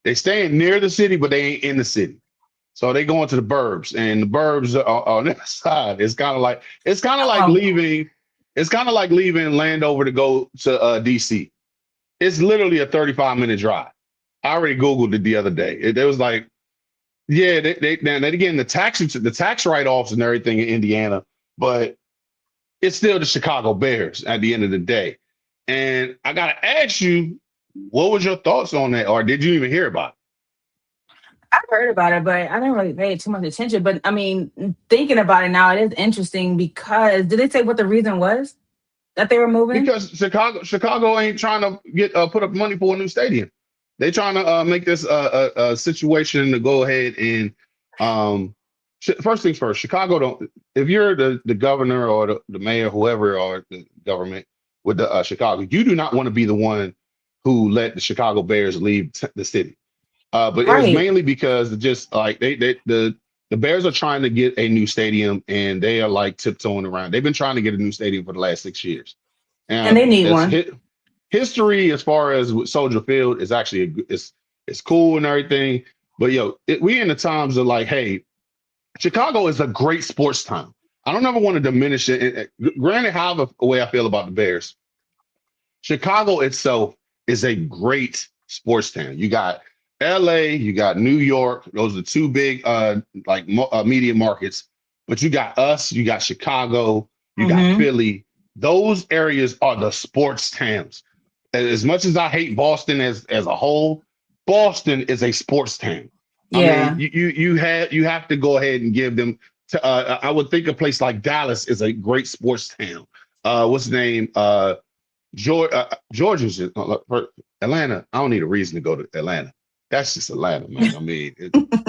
they staying near the city, but they ain't in the city. So they going to the burbs, and the burbs are on that side. Oh, It's kind of like leaving Landover to go to DC. It's literally a 35-minute drive. I already Googled it the other day. It was like, yeah, they getting the tax write-offs and everything in Indiana, but it's still the Chicago Bears at the end of the day. And I gotta ask you, what was your thoughts on that, or did you even hear about I've heard about it, but I didn't really pay too much attention. But I mean, thinking about it now, it is interesting because did they say what the reason was that they were it? moving? Because Chicago ain't trying to get put up money for a new stadium. They trying to make this a situation to go ahead and um First things first, Chicago don't. If you're the governor or the mayor, whoever, or the government with the Chicago, you do not want to be the one who let the Chicago Bears leave the city. But it was Right. mainly because just like the Bears are trying to get a new stadium and they are like tiptoeing around. They've been trying to get a new stadium for the last 6 years. And they And need it's one. history as far as with Soldier Field is actually it's cool and everything. But we in the times of like, hey, Chicago is a great sports town. I don't ever want to diminish it. Granted, however, the way I feel about the Bears, Chicago itself is a great sports town. You got LA, you got New York. Those are the two big media markets. But you got us, you got Chicago, you got Hmm. Philly. Those areas are the sports towns. As much as I hate Boston as a whole, Boston is a sports town. I mean, Yeah. you have to go ahead and give them. I would think a place like Dallas is a great sports town. What's the name? Georgia's Atlanta. I don't need a reason to go to Atlanta. That's just Atlanta, man. I mean,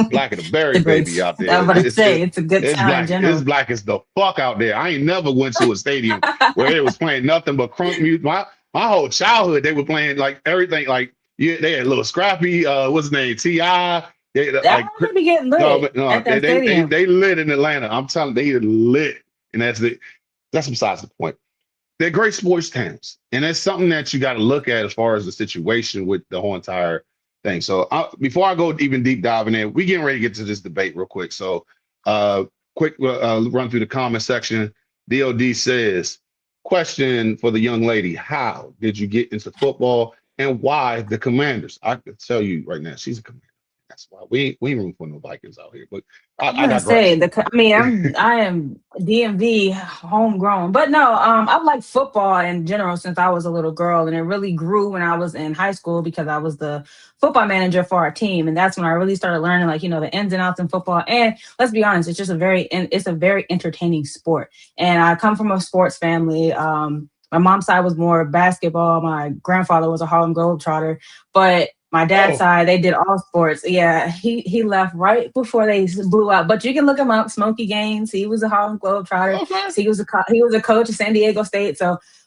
black of the berry, The great. baby, out there. I was about to say it's a good It's town in black. It's general. black as the fuck out there. I ain't never went to a stadium where it was playing nothing but crunk music. My whole childhood, they were playing like everything. Like they had a little Scrappy. What's his name? Ti. They That like would be getting no, lit but no, at that stadium. they lit in Atlanta. I'm telling you, they lit, and that's it. That's besides the point. They're great sports towns, and that's something that you got to look at as far as the situation with the whole entire thing. So before I go even deep diving in, we getting ready to get to this debate real quick. So quick run through the comment section. DOD says, question for the young lady: how did you get into football, and why the Commanders? I can tell you right now, she's a Commander. That's why we ain't room for no Vikings out here. But I'm I gonna say digress. I mean, I am DMV homegrown, but no, I've liked football in general since I was a little girl, and it really grew when I was in high school because I was the football manager for our team, and that's when I really started learning like the ins and outs in football. And let's be honest, it's a very entertaining sport. And I come from a sports family. My mom's side was more basketball. My grandfather was a Harlem Globetrotter, but my dad's Oh, side, they did all sports. Yeah, he left right before they blew up. But you can look him up. Smokey Gaines. He was a Harlem Globetrotter. okay. So he was a coach at San Diego State.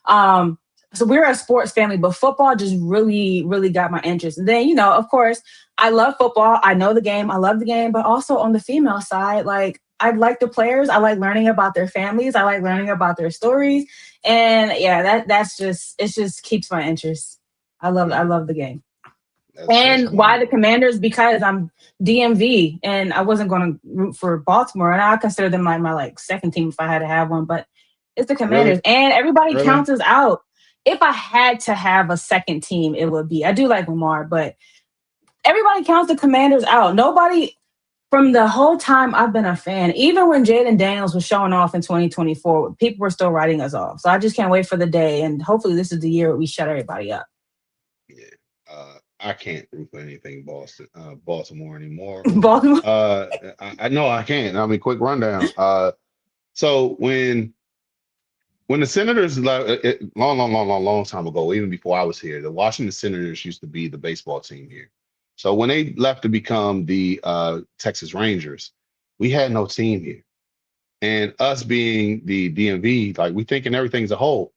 Um, so we're a sports family, but football just really, really got my interest. And then of course, I love football. I know the game. I love the game. But also on the female side, like I like the players. I like learning about their families. I like learning about their stories. And yeah, that's just it. Just keeps my interest. I Yeah, love the game. that's And why the wonderful. Commanders? Because I'm DMV and I wasn't going to root for Baltimore. And I consider them like my second team if I had to have one. But it's the Commanders. Really, And everybody really. counts us out. If I had to have a second team, it would be. I do like Lamar, but everybody counts the Commanders out. Nobody from the whole time I've been a fan, even when Jaden Daniels was showing off in 2024, people were still writing us off. So I just can't wait for the day. And hopefully this is the year we shut everybody up. Yeah, I can't root for anything Baltimore anymore. Baltimore. I know I can't. I mean, quick rundown. So when the Senators long time ago, even before I was here, the Washington Senators used to be the baseball team here. So when they left to become the Texas Rangers, we had no team here, and us being the DMV, like we thinking everything's a whole.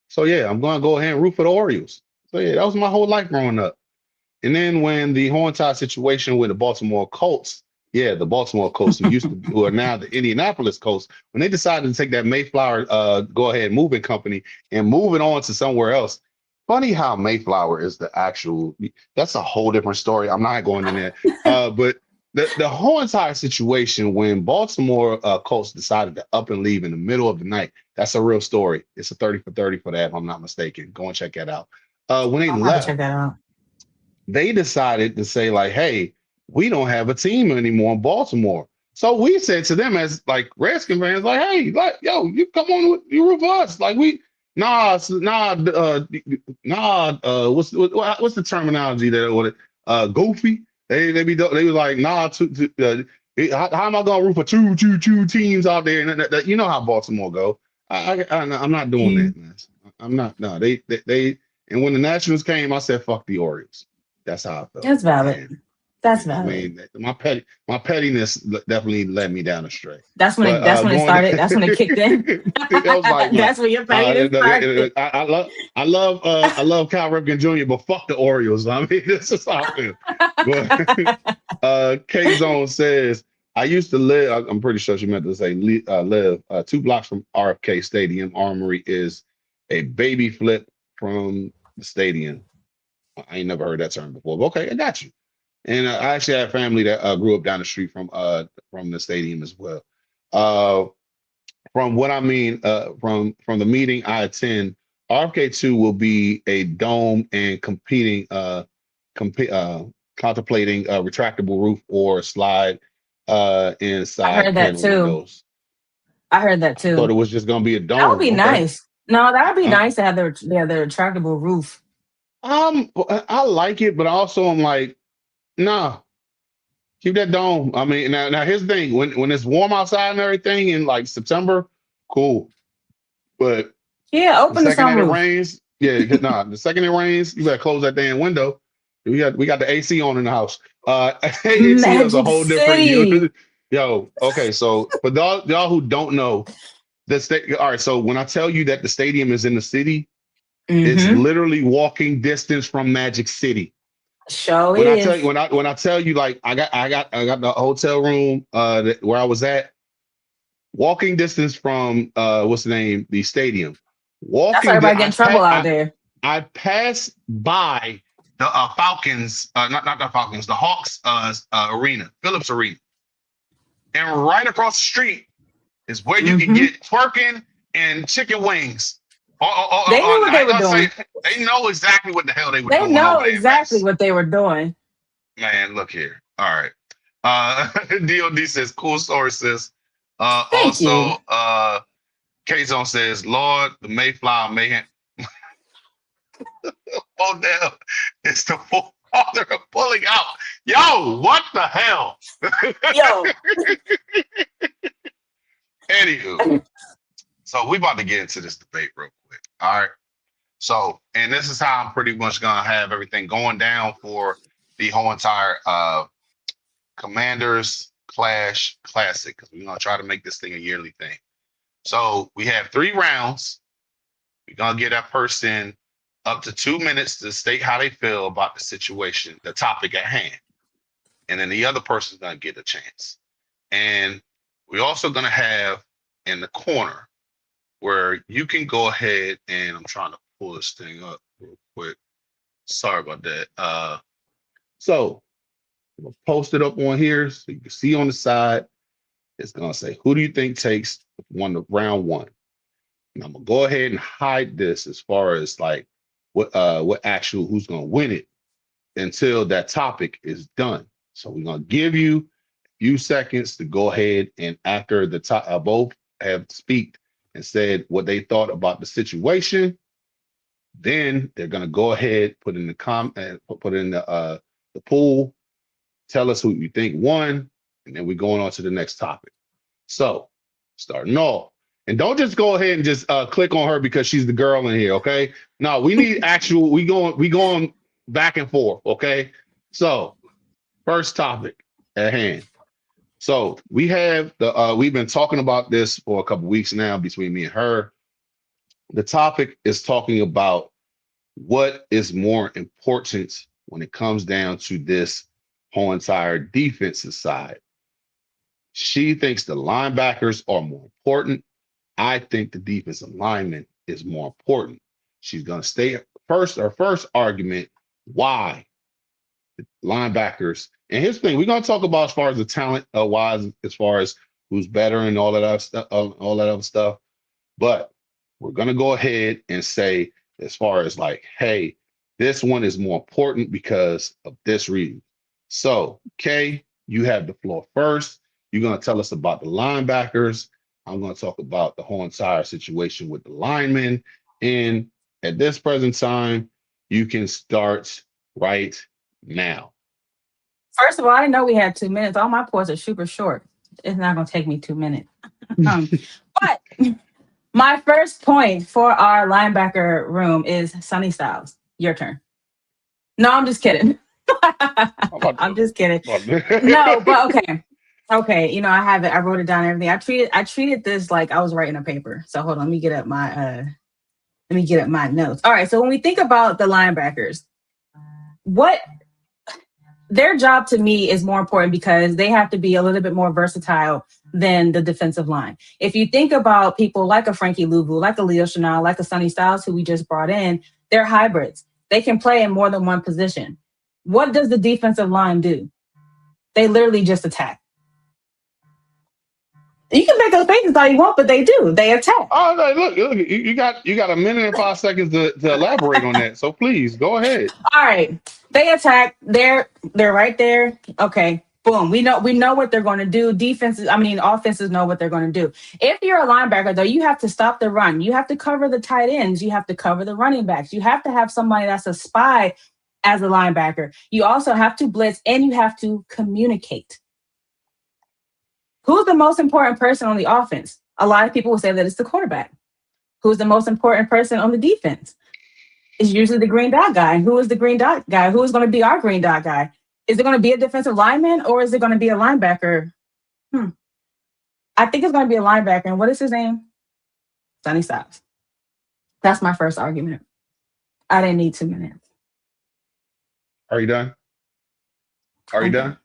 So yeah, I'm gonna go ahead and root for the Orioles. So yeah, that was my whole life growing up. And then when the whole entire situation with the Baltimore Colts, yeah, the Baltimore Colts, who are now the Indianapolis Colts, when they decided to take that Mayflower go ahead moving company and move it on to somewhere else. Funny how Mayflower is the actual, that's a whole different story. I'm not going in there. But the whole entire situation when Baltimore Colts decided to up and leave in the middle of the night, that's a real story. It's a 30 for 30 for that, if I'm not mistaken. Go and check that out. When they I'll have to left, check that out. they decided to say like, "Hey, we don't have a team anymore in Baltimore." So we said to them as like Redskin fans, like, "Hey, like, yo, you come on, you root for us." Like what's the terminology there? Goofy. They was like, nah, how am I gonna root for two teams out there? And you know how Baltimore go. I'm not doing Mm. that, man. I'm not. No, they. And when the Nationals came, I said, "Fuck the Orioles." That's how I felt. That's valid. And That's I valid. mean, my pettiness definitely led me down astray. That's when But it. That's when it going, started. That's when it kicked in. it was like, look, That's when your pettiness started. I love Cal Ripken Jr., but fuck the Orioles. I mean, this is how I feel. But K Zone says, I used to live. I'm pretty sure she meant to say live 2 blocks from RFK Stadium. Armory is a baby flip from the stadium. I ain't never heard that term before. But okay, I got you. And I actually have family that grew up down the street from the stadium as well. Uh, from what I mean, from the meeting I attend, RFK2 will be a dome and comp- uh, contemplating a retractable roof or slide I inside heard that panel too. windows. I heard that I thought too. it was just gonna be a That would dome. be Okay. nice. No, that would be Uh, nice to have their retractable roof. I like it, but also I'm like, nah, keep that dome. I mean, now here's the thing: when it's warm outside and everything in like September, cool. But Yeah, the open the second that it sunroof. rains, yeah, nah, the second it rains, you better close that damn window. We got the AC on in the house. AC is a Magic whole different City. unit. Yo, okay, so for y'all who don't know, the state. All right, so when I tell you that the stadium is in the city, it's Mm-hmm. literally walking distance from Magic City. Show When I tell is. you when I tell you like I got the hotel room where I was at, walking distance from what's the name, the stadium. That's why Walking everybody get in trouble out there. I passed by the Falcons, not the Falcons, the Hawks arena, Phillips Arena, and right across the street is where you can Mm-hmm. get twerking and chicken wings. They knew what I they ain't were gonna say doing. they know exactly what the hell they were They doing know over there in exactly Madison. what they were doing. Man, look here. All right. DOD says, cool story, sis. Thank you. Also, K-Zone says, Lord, the Mayflower Mayhem. Odell is the father of pulling out. Yo, what the hell? Yo. Anywho, so we about to get into this debate real quick. All right. So, and this is how I'm pretty much gonna have everything going down for the whole entire Commanders Clash Classic, because we're gonna try to make this thing a yearly thing. So we have 3 rounds. We're gonna give that person up to 2 minutes to state how they feel about the situation, the topic at hand. And then the other person's gonna get a chance. And we're also gonna have in the corner where you can go ahead and I'm trying to pull this thing up real quick. Sorry about that. So I'm gonna post it up on here so you can see on the side. It's gonna say, who do you think takes round one? And I'm gonna go ahead and hide this as far as like what actual who's gonna win it until that topic is done. So we're gonna give you a few seconds to go ahead and after the top both have speak and said what they thought about the situation, then they're gonna go ahead put in the pool, tell us who you think won, and then we're going on to the next topic. So starting off. And don't just go ahead and just click on her because she's the girl in here, okay? No, we need actual. We going back and forth, okay? So first topic at hand. So we have we've been talking about this for a couple weeks now between me and her. The topic is talking about what is more important when it comes down to this whole entire defensive side. She thinks the linebackers are more important. I think the defensive lineman is more important. She's going to stay first. Her first argument, why the linebackers. And here's the thing: we're going to talk about as far as the talent wise, as far as who's better and all of that stuff, all that other stuff. But we're going to go ahead and say, as far as like, hey, this one is more important because of this reason. So, Kay, you have the floor first. You're going to tell us about the linebackers. I'm going to talk about the whole entire situation with the linemen. And at this present time, you can start right now. First of all, I didn't know we had 2 minutes. All my points are super short. It's not going to take me 2 minutes. But my first point for our linebacker room is Sonny Styles. Your turn. No, I'm just kidding. I'm just kidding. No, to- but okay. Okay, I have it. I wrote it down and everything. I treated this like I was writing a paper. So hold on, let me get up my notes. All right, so when we think about the linebackers, what their job to me is more important because they have to be a little bit more versatile than the defensive line. If you think about people like a Frankie Louvu, like a Leo Chanel, like a Sonny Styles, who we just brought in, they're hybrids. They can play in more than one position. What does the defensive line do? They literally just attack. You can make those faces all you want, but they do. They attack. Oh, no, look, you got a minute and 5 seconds to elaborate on that. So please go ahead. All right. They attack. They're right there. Okay. Boom. We know what they're going to do. Offenses know what they're going to do. If you're a linebacker, though, you have to stop the run. You have to cover the tight ends. You have to cover the running backs. You have to have somebody that's a spy as a linebacker. You also have to blitz and you have to communicate. Who's the most important person on the offense? A lot of people will say that it's the quarterback. Who's the most important person on the defense? It's usually the green dot guy. Who is the green dot guy? Who is going to be our green dot guy? Is it going to be a defensive lineman or is it going to be a linebacker? I think it's going to be a linebacker. And what is his name? Sonny Styles. That's my first argument. I didn't need 2 minutes. Are you done? Are you done?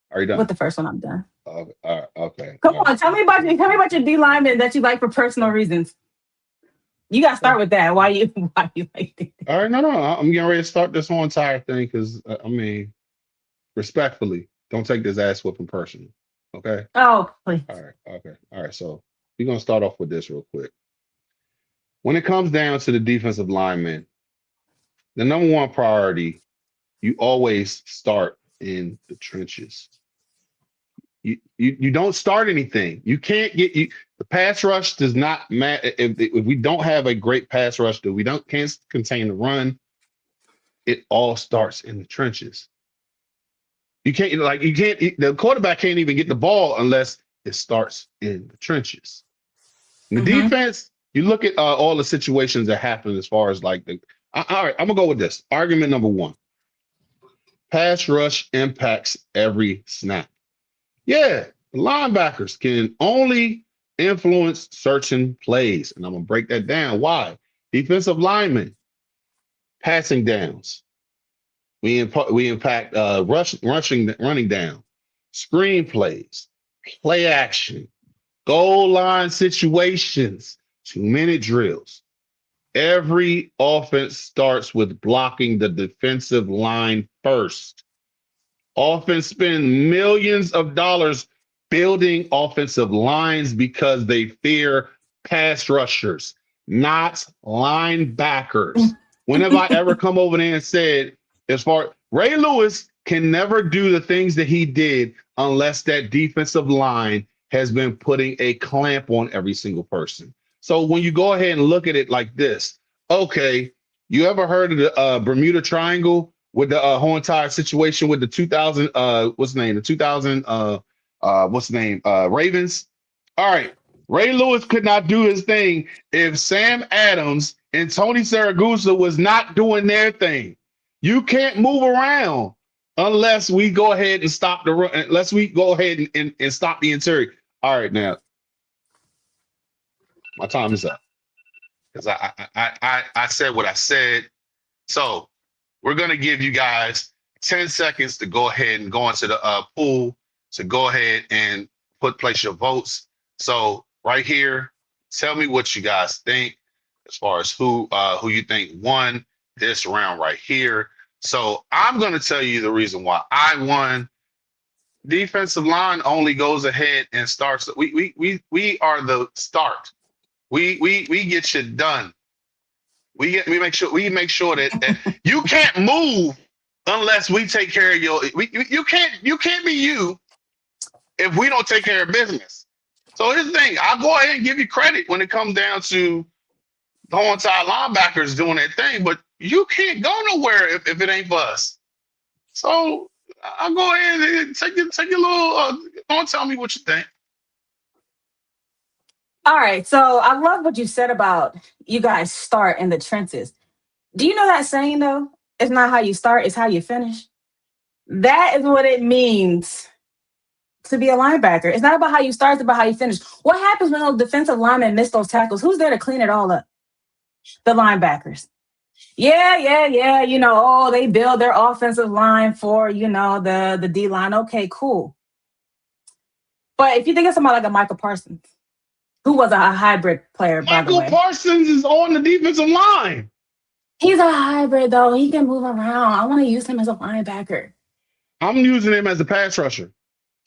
Are you done? With the first one, I'm done. Okay. Come on, tell me about your D lineman that you like for personal reasons. You got to start with that. Why you like it? All right, no. I'm getting ready to start this whole entire thing because respectfully, don't take this ass whooping personal. Okay. Oh, please. All right. Okay. All right. So we're gonna start off with this real quick. When it comes down to the defensive lineman, the number one priority, you always start in the trenches. You don't start anything. You can't get the pass rush does not matter if we don't have a great pass rush, can't contain the run. It all starts in the trenches. The quarterback can't even get the ball unless it starts in the trenches. In the defense, you look at all the situations that happen as far as all right, I'm gonna go with this. Argument number one. Pass rush impacts every snap. Yeah, the linebackers can only influence certain plays. And I'm going to break that down. Why? Defensive linemen, passing downs. We impact running down, screen plays, play action, goal line situations, 2-minute drills. Every offense starts with blocking the defensive line first. Offense spend millions of dollars building offensive lines because they fear pass rushers, not linebackers. When have I ever come over there and said, as far Ray Lewis can never do the things that he did unless that defensive line has been putting a clamp on every single person. So when you go ahead and look at it like this, okay, you ever heard of the Bermuda Triangle? With the whole entire situation with the 2000, the 2000, Ravens. All right. Ray Lewis could not do his thing if Sam Adams and Tony Saragusa was not doing their thing. You can't move around unless we go ahead and stop the run, unless we go ahead and stop the interior. All right, now my time is up because I said what I said. So we're going to give you guys 10 seconds to go ahead and go into the pool to go ahead and place your votes. So right here, tell me what you guys think as far as who you think won this round right here. So I'm going to tell you the reason why I won. Defensive line only goes ahead and starts. We are the start. We get you done. We make sure that you can't move unless we take care of you can't be you if we don't take care of business. So here's the thing. I'll go ahead and give you credit when it comes down to the whole entire linebackers doing their thing, but you can't go nowhere if it ain't for us. So I'll go ahead and take your little don't tell me what you think. All right. So I love what you said about you guys start in the trenches. Do you know that saying though? It's not how you start, it's how you finish. That is what it means to be a linebacker. It's not about how you start, it's about how you finish. What happens when those defensive linemen miss those tackles? Who's there to clean it all up? The linebackers. Yeah. Oh, they build their offensive line for, the D line. Okay, cool. But if you think of somebody like a Michael Parsons, who was a hybrid player, by the Michael way. Parsons is on the defensive line. He's a hybrid, though. He can move around. I want to use him as a linebacker. I'm using him as a pass rusher.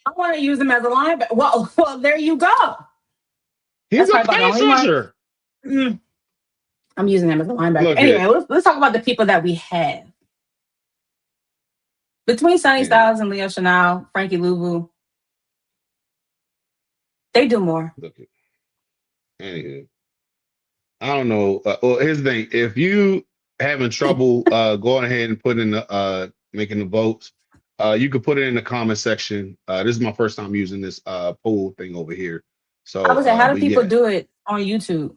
I want to use him as a linebacker. Well, there you go. He's That's a probably about the pass only one. rusher. I'm using him as a linebacker. Look Anyway, at- let's talk about the people that we have. Between Sonny Styles and Leo Chanel, Frankie Louvu, they do more. Look at. Anywho, I don't know. Well, here's the thing: if you having trouble going ahead and putting the making the votes, you could put it in the comment section. This is my first time using this poll thing over here. So I would say, how do but people yeah, do it on YouTube?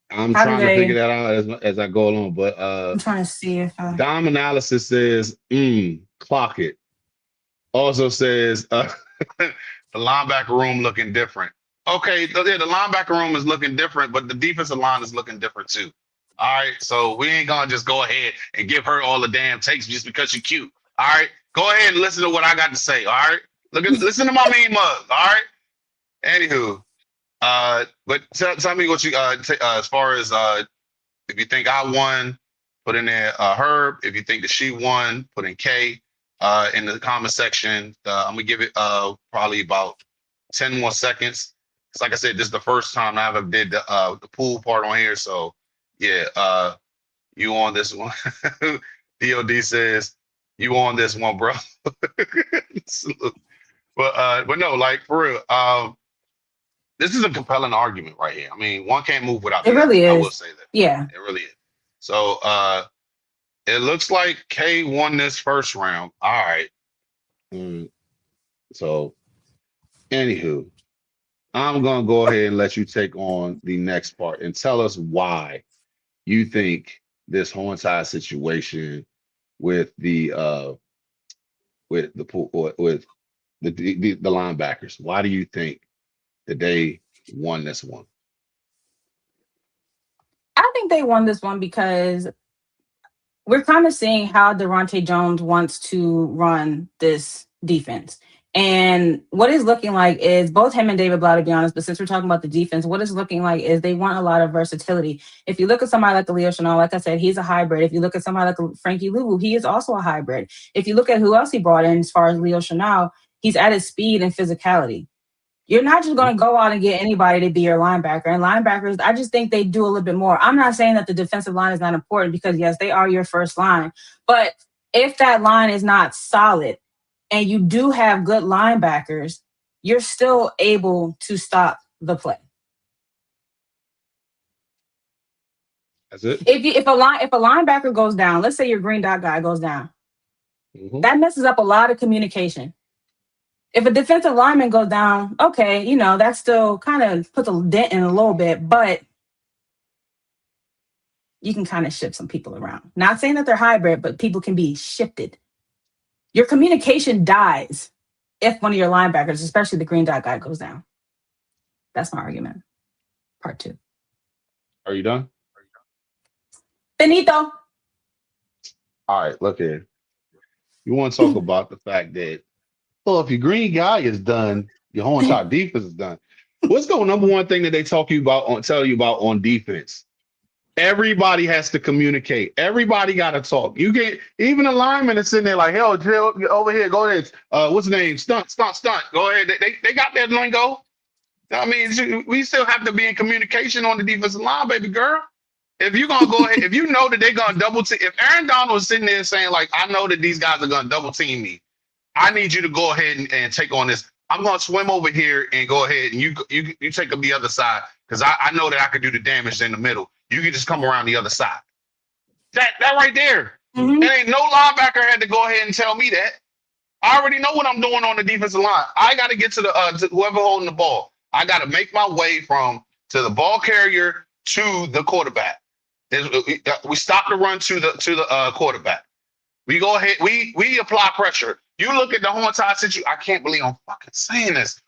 I'm How do trying to they- figure that out as I go along. But I'm trying to see if Dom Analysis says, clock it. Also says the linebacker room looking different. Okay, the linebacker room is looking different, but the defensive line is looking different too. All right, so we ain't gonna just go ahead and give her all the damn takes just because she's cute. All right, go ahead and listen to what I got to say. All right, listen to my mean mug. All right. Anywho, but tell me what you as far as if you think I won, put in there Herb. If you think that she won, put in K in the comment section. I'm gonna give it probably about 10 more seconds. It's like I said, this is the first time I ever did the pool part on here. So yeah, you on this one. DOD says you on this one, bro. but no, like for real. This is a compelling argument right here. I mean, one can't move without it the other. really is. I will say that. Yeah. It really is. So it looks like K won this first round. All right. So anywho, I'm gonna go ahead and let you take on the next part and tell us why you think this whole entire situation with the linebackers. Why do you think that they won this one? I think they won this one because we're kind of seeing how Durante Jones wants to run this defense. And what it's looking like is both him and David Blau, to be honest, but since we're talking about the defense, what it's looking like is they want a lot of versatility. If you look at somebody like Leo Chanel, like I said, he's a hybrid. If you look at somebody like Frankie Louvu, he is also a hybrid. If you look at who else he brought in as far as Leo Chanel, he's added speed and physicality. You're not just going to go out and get anybody to be your linebacker. And linebackers, I just think they do a little bit more. I'm not saying that the defensive line is not important because, yes, they are your first line. But if that line is not solid and you do have good linebackers, you're still able to stop the play. That's it. If a linebacker goes down, let's say your green dot guy goes down, that messes up a lot of communication. If a defensive lineman goes down, okay, that still kind of puts a dent in a little bit, but you can kind of shift some people around. Not saying that they're hybrid, but people can be shifted. Your communication dies if one of your linebackers, especially the green dot guy, goes down. That's my argument. Part 2. Are you done? Benito. All right, look here. You want to talk about the fact that, well, if your green guy is done, your whole entire defense is done. What's the number one thing that they tell you about on defense? Everybody has to communicate. Everybody got to talk. You get even a lineman is sitting there like, hell, Jill, over here, go ahead. What's the name? Stunt. Go ahead. They got that lingo. I mean, we still have to be in communication on the defensive line, baby girl. If you're gonna go ahead, if you know that they're gonna double team, if Aaron Donald was sitting there saying, like, I know that these guys are gonna double team me, I need you to go ahead and take on this. I'm gonna swim over here and go ahead and you take up the other side because I know that I could do the damage in the middle. You can just come around the other side. That right there. Mm-hmm. There ain't no linebacker had to go ahead and tell me that. I already know what I'm doing on the defensive line. I got to get to to whoever holding the ball. I got to make my way to the ball carrier to the quarterback. We stop the run to the quarterback. We go ahead. We apply pressure. You look at the whole entire situation. I can't believe I'm fucking saying this.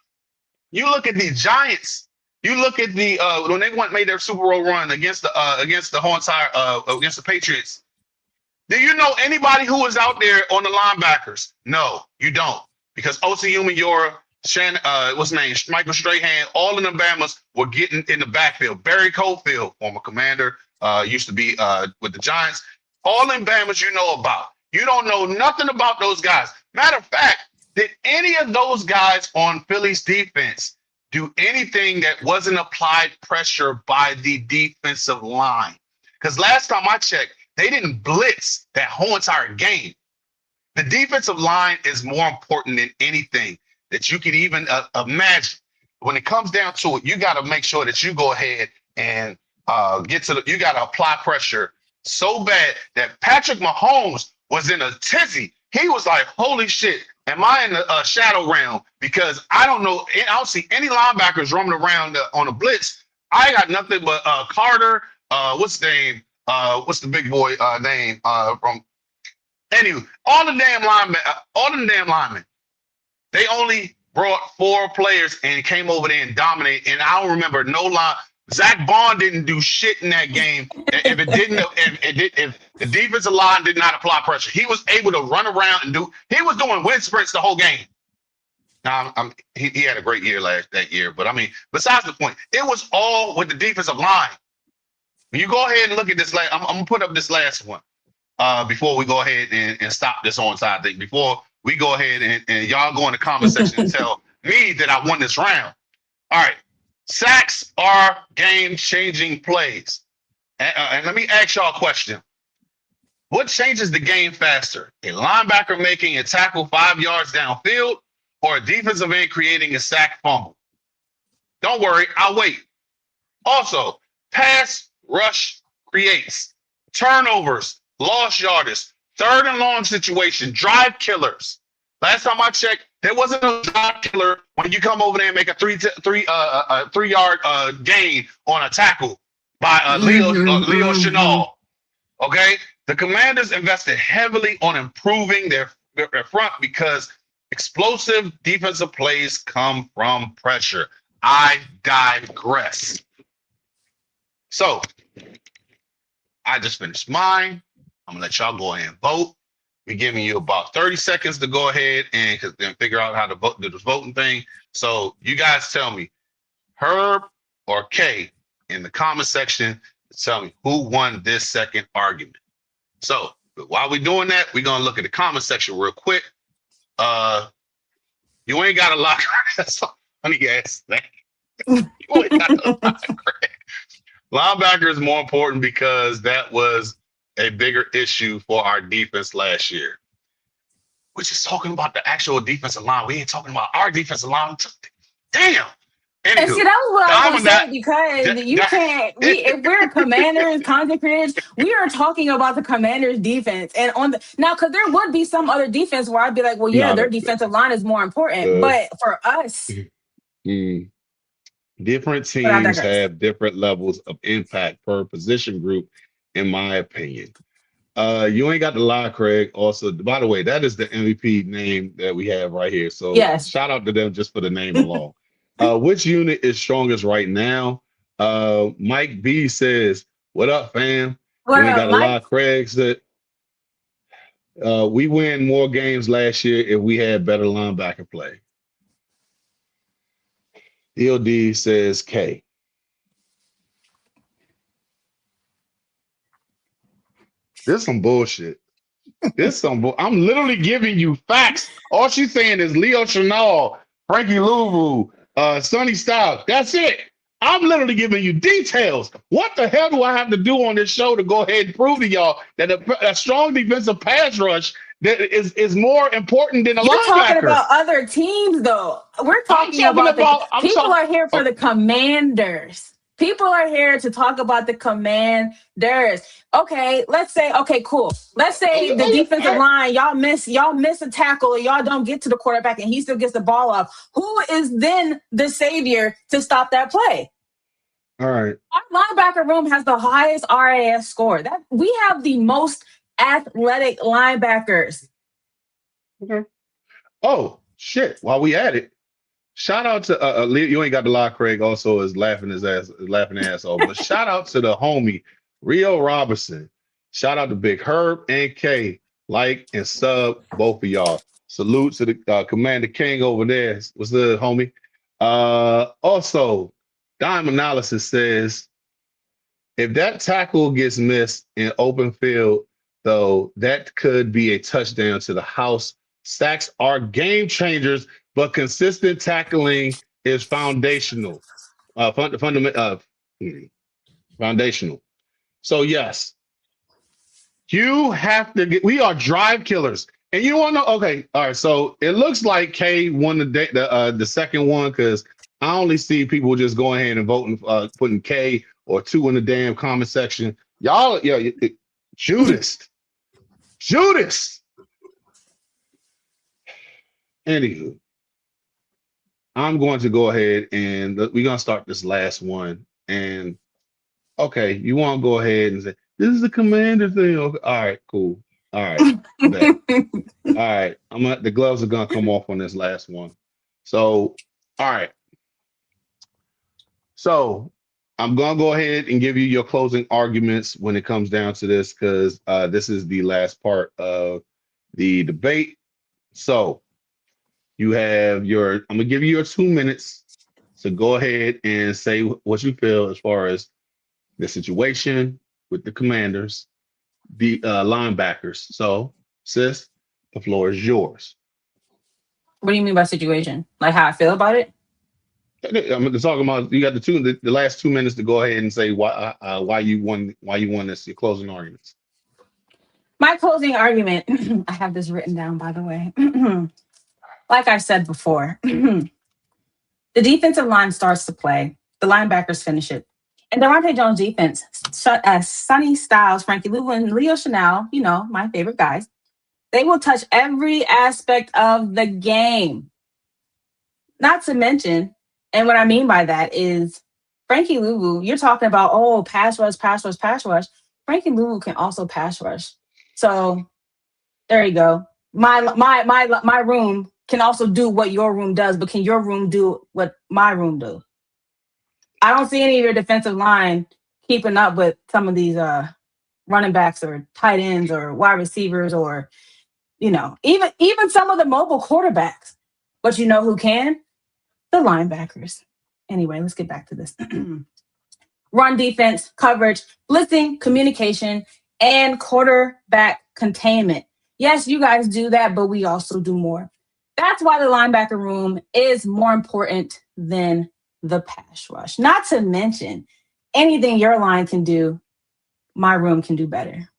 You look at the Giants. You look at the when they made their Super Bowl run against the whole entire against the Patriots. Do you know anybody who was out there on the linebackers? No, you don't, because Osi Umenyiora, what's his name, Michael Strahan, all of them Bamas were getting in the backfield. Barry Cofield, former commander, used to be with the Giants. All them Bamas you know about. You don't know nothing about those guys. Matter of fact, did any of those guys on Philly's defense do anything that wasn't applied pressure by the defensive line? Because last time I checked, they didn't blitz that whole entire game. The defensive line is more important than anything that you can even imagine. When it comes down to it, you got to make sure that you go ahead and you got to apply pressure so bad that Patrick Mahomes was in a tizzy. He was like, holy shit, am I in the shadow realm? Because I don't see any linebackers roaming around on a blitz. I got nothing but Carter, what's his name? What's the big boy name from? Anyway, all the damn linemen. They only brought 4 players and came over there and dominated. And I don't remember no line. Zach Bond didn't do shit in that game. If the defensive line did not apply pressure, he was able to run around and he was doing wind sprints the whole game. Now, he had a great year that year, but I mean, besides the point, it was all with the defensive line. When you go ahead and look at this, I'm gonna put up this last one before we go ahead and stop this onside thing. Before we go ahead and y'all go in the comment section and tell me that I won this round. All right, sacks are game-changing plays. And let me ask y'all a question. What changes the game faster? A linebacker making a tackle 5 yards downfield, or a defensive end creating a sack fumble? Don't worry, I'll wait. Also, pass rush creates turnovers, lost yardage, 3rd and long situation, drive killers. Last time I checked, there wasn't a drive killer when you come over there and make a 3-yard gain on a tackle by Leo Chenal. Okay, the Commanders invested heavily on improving their front because explosive defensive plays come from pressure. I digress. So I just finished mine. I'm gonna let y'all go ahead and vote. We're giving you about 30 seconds to go ahead and figure out how to vote, do this voting thing. So you guys tell me, Herb or Kay, in the comment section, tell me who won this second argument. So while we're doing that, we're gonna look at the comment section real quick. You ain't got a lot. That's a funny ass thing. You ain't got a lot. Linebacker is more important because that was a bigger issue for our defense last year. We're just talking about the actual defensive line. We ain't talking about our defensive line. Damn. Anywho, and see, that was what I was going to say, because you can't. If we're Commanders, content creators, we are talking about the Commanders' defense, and because there would be some other defense where I'd be like, well, yeah, their defensive line is more important, but for us, different teams have different levels of impact per position group, in my opinion. You ain't got to lie, Craig. Also, by the way, that is the MVP name that we have right here. So yes, shout out to them just for the name alone. Which unit is strongest right now? Mike B says, what up, fam? You ain't got to lie. Craig said, we win more games last year if we had better linebacker play. EOD says K. This is some bullshit. I'm literally giving you facts. All she's saying is Leo Chenal, Frankie Louvu, Sonny Styles. That's it. I'm literally giving you details. What the hell do I have to do on this show to go ahead and prove to y'all that a strong defensive pass rush that is more important than a linebacker? You're talking about other teams, though. We're talking about people are here for the Commanders. People are here to talk about the Commanders. Okay, let's say, okay, cool. Let's say the defensive line, y'all miss a tackle, or y'all don't get to the quarterback and he still gets the ball off. Who is then the savior to stop that play? All right. Our linebacker room has the highest RAS score. That we have the most athletic linebackers. Okay. Oh shit! While we at it, shout out to you ain't got the lie. Craig also is laughing ass off. But shout out to the homie Rio Robinson. Shout out to Big Herb and K. Like and sub both of y'all. Salute to the Commander King over there. What's the homie? Also, Dime Analysis says if that tackle gets missed in open field, though, that could be a touchdown to the house. Sacks are game changers, but consistent tackling is foundational. Foundational. So yes, you have to get. We are drive killers, and you want to know? Okay, all right. So it looks like K won the second one because I only see people just going ahead and voting, putting K or two in the damn comment section. Y'all, yeah, Judas, Judas. Anywho, I'm going to go ahead and we're gonna start this last one. And okay, you want to go ahead and say this is the commander thing? Okay. All right, cool. All right, bet. All right, the gloves are gonna come off on this last one. So, all right. So I'm gonna go ahead and give you your closing arguments when it comes down to this, because this is the last part of the debate. So you have I'm gonna give you your 2 minutes. So go ahead and say what you feel as far as the situation with the Commanders, the linebackers. So, sis, the floor is yours. What do you mean by situation? Like how I feel about it? I'm talking about you got the last 2 minutes to go ahead and say why you won this, your closing arguments. My closing argument, I have this written down, by the way. Like I said before, the defensive line starts to play, the linebackers finish it. And Devontae Jones' defense, Sonny Styles, Frankie Louvu, and Leo Chanel, my favorite guys, they will touch every aspect of the game. Not to mention, and what I mean by that is Frankie Louvu, you're talking about, pass rush, pass rush, pass rush. Frankie Louvu can also pass rush. So there you go. My room can also do what your room does, but can your room do what my room do? I don't see any of your defensive line keeping up with some of these running backs or tight ends or wide receivers or, even some of the mobile quarterbacks. But you know who can? The linebackers. Anyway, let's get back to this. Run defense, coverage, blitzing, communication, and quarterback containment. Yes, you guys do that, but we also do more. That's why the linebacker room is more important than the pass rush. Not to mention, anything your line can do, my room can do better.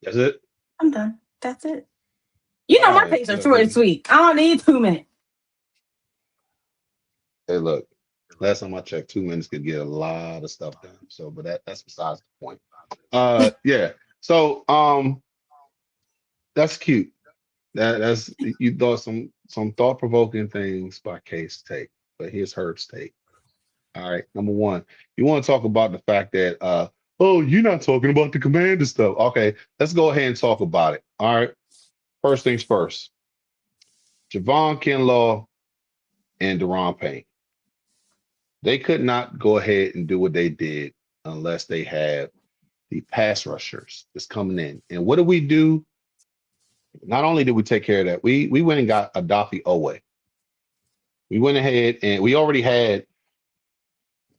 That's it? I'm done. That's it. My pace are short and sweet. I don't need 2 minutes. Hey, look, last time I checked, 2 minutes could get a lot of stuff done. So, but that's besides the point. Yeah. So, that's cute. That's you thought some thought provoking things by K's take, but here's Herb's take. All right, number one, you want to talk about the fact that you're not talking about the commander stuff. Okay, let's go ahead and talk about it. All right, first things first. Javon Kinlaw and Deron Payne. They could not go ahead and do what they did unless they had the pass rushers that's coming in. And what do we do? Not only did we take care of that, we went and got Adafi Owe. We went ahead and we already had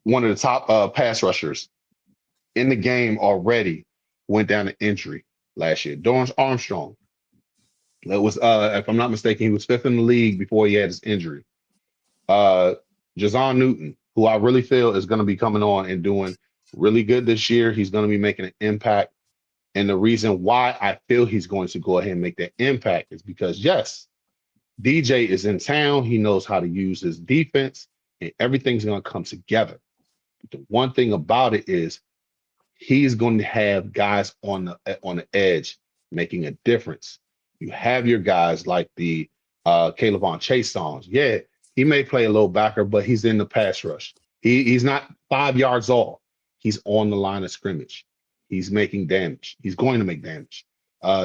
one of the top pass rushers in the game already went down to injury last year. Dorrance Armstrong. That was, if I'm not mistaken, he was fifth in the league before he had his injury. Jazon Newton, who I really feel is going to be coming on and doing really good this year. He's going to be making an impact. And the reason why I feel he's going to go ahead and make that impact is because, yes, DJ is in town. He knows how to use his defense, and everything's going to come together. But the one thing about it is he's going to have guys on the edge making a difference. You have your guys like the Caleb Chase songs. Yeah, he may play a little backer, but he's in the pass rush. He's not 5 yards off. He's on the line of scrimmage. He's making damage. He's going to make damage.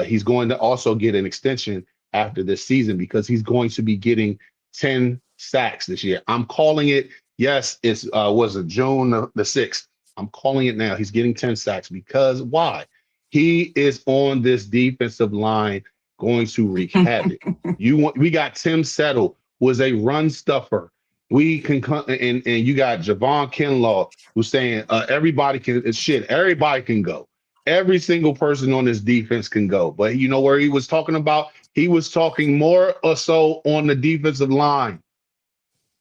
He's going to also get an extension after this season because he's going to be getting 10 sacks this year. I'm calling it. Yes, it's was it June the 6th. I'm calling it now. He's getting 10 sacks because why? He is on this defensive line going to wreak havoc. We got Tim Settle, who is a run stuffer. We can come and you got Javon Kinlaw, who's saying everybody can go. Every single person on this defense can go. But you know where he was talking about? He was talking more or so on the defensive line.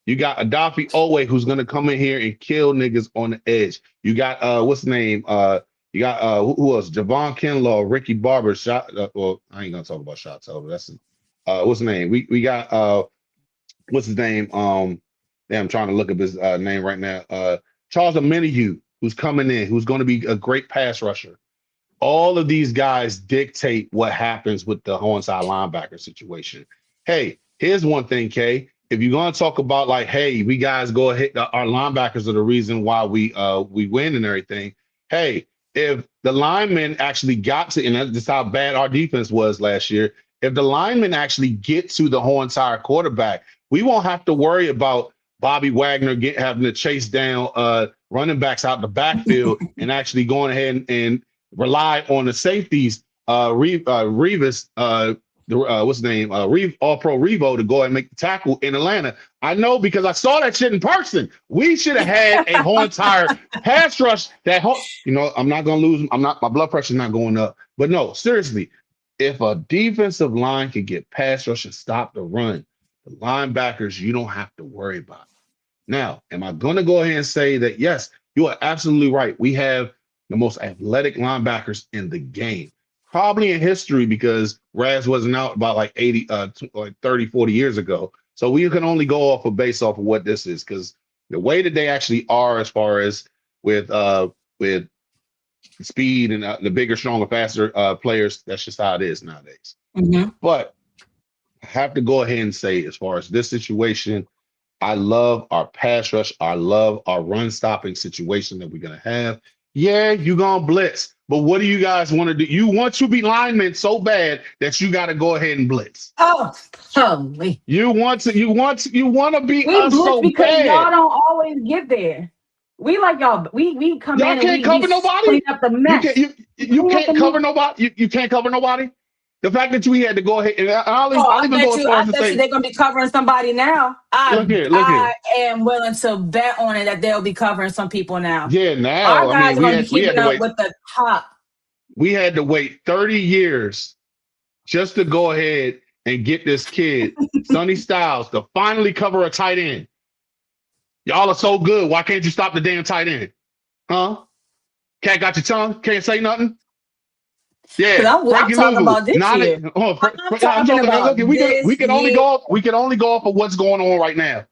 You got Adafi Owe, who's going to come in here and kill niggas on the edge. You got what's the name? You got who else? Javon Kinlaw, Ricky Barber, shot. Well, I ain't gonna talk about shots over. That's what's the name? We got what's his name? I'm trying to look up his name right now. Charles Omenihu, who's coming in, who's going to be a great pass rusher. All of these guys dictate what happens with the Hornside linebacker situation. Hey, here's one thing, Kay. If you're going to talk about like, hey, we guys go ahead, our linebackers are the reason why we win and everything. Hey, if the linemen actually got to, and that's how bad our defense was last year, if the linemen actually get to the Hornside quarterback, we won't have to worry about Bobby Wagner having to chase down running backs out the backfield and actually going ahead and rely on the safeties, Revis, what's his name, All-Pro Revo to go ahead and make the tackle in Atlanta. I know because I saw that shit in person. We should have had a whole entire pass rush. I'm not gonna lose. My blood pressure's not going up. But no, seriously, if a defensive line can get pass rush and stop the run, the linebackers you don't have to worry about. Now, am I gonna go ahead and say that yes, you are absolutely right. We have the most athletic linebackers in the game, probably in history, because Raz wasn't out about like 30, 40 years ago. So we can only go based off of what this is, because the way that they actually are, as far as with speed and the bigger, stronger, faster players, that's just how it is nowadays. Mm-hmm. But I have to go ahead and say, as far as this situation, I love our pass rush. I love our run stopping situation that we're going to have. Yeah, you're going to blitz. But what do you guys want to do? You want to be linemen so bad that you got to go ahead and blitz. Oh, holy. You want to be we us blitz so because bad. y'all don't always get there. We like y'all. We come Y'all in can't and cover nobody. clean up the mess. You can't cover nobody. You can't cover nobody. The fact that we had to go ahead and I'll even go as far as to say they're going to be covering somebody now. Look here. I am willing to bet on it that they'll be covering some people now. Yeah, now our guys are going to be keeping up with the top. We had to wait 30 years just to go ahead and get this kid, Sonny Styles, to finally cover a tight end. Y'all are so good. Why can't you stop the damn tight end? Huh? Cat got your tongue? Can't say nothing? Yeah, I'm talking about this year. We can only go off of what's going on right now.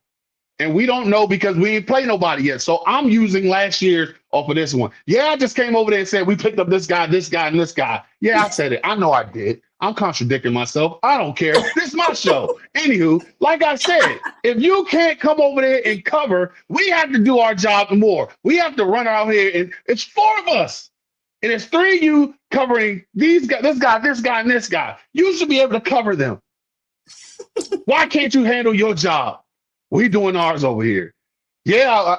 And we don't know because we ain't played nobody yet. So I'm using last year's off of this one. Yeah, I just came over there and said we picked up this guy, and this guy. Yeah, I said it. I know I did. I'm contradicting myself. I don't care. This is my show. Anywho, like I said, if you can't come over there and cover, we have to do our job more. We have to run out here, and it's 4 of us. And it's 3 of you covering these guys, this guy, and this guy. You should be able to cover them. Why can't you handle your job? We doing ours over here. Yeah,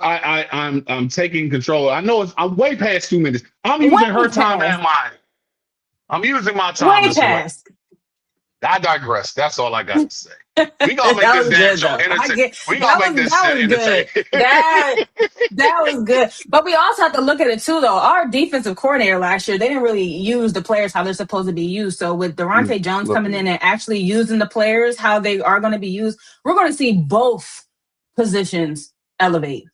I'm taking control. I know I'm way past 2 minutes. I'm using her time and mine. I'm using my time. Way past. I digress. That's all I got to say. We gonna make this damn show entertaining. We gonna make this shit entertaining. That was good. But we also have to look at it too, though. Our defensive coordinator last year, they didn't really use the players how they're supposed to be used. So with Durante Jones coming in and actually using the players how they are going to be used, we're going to see both positions elevate.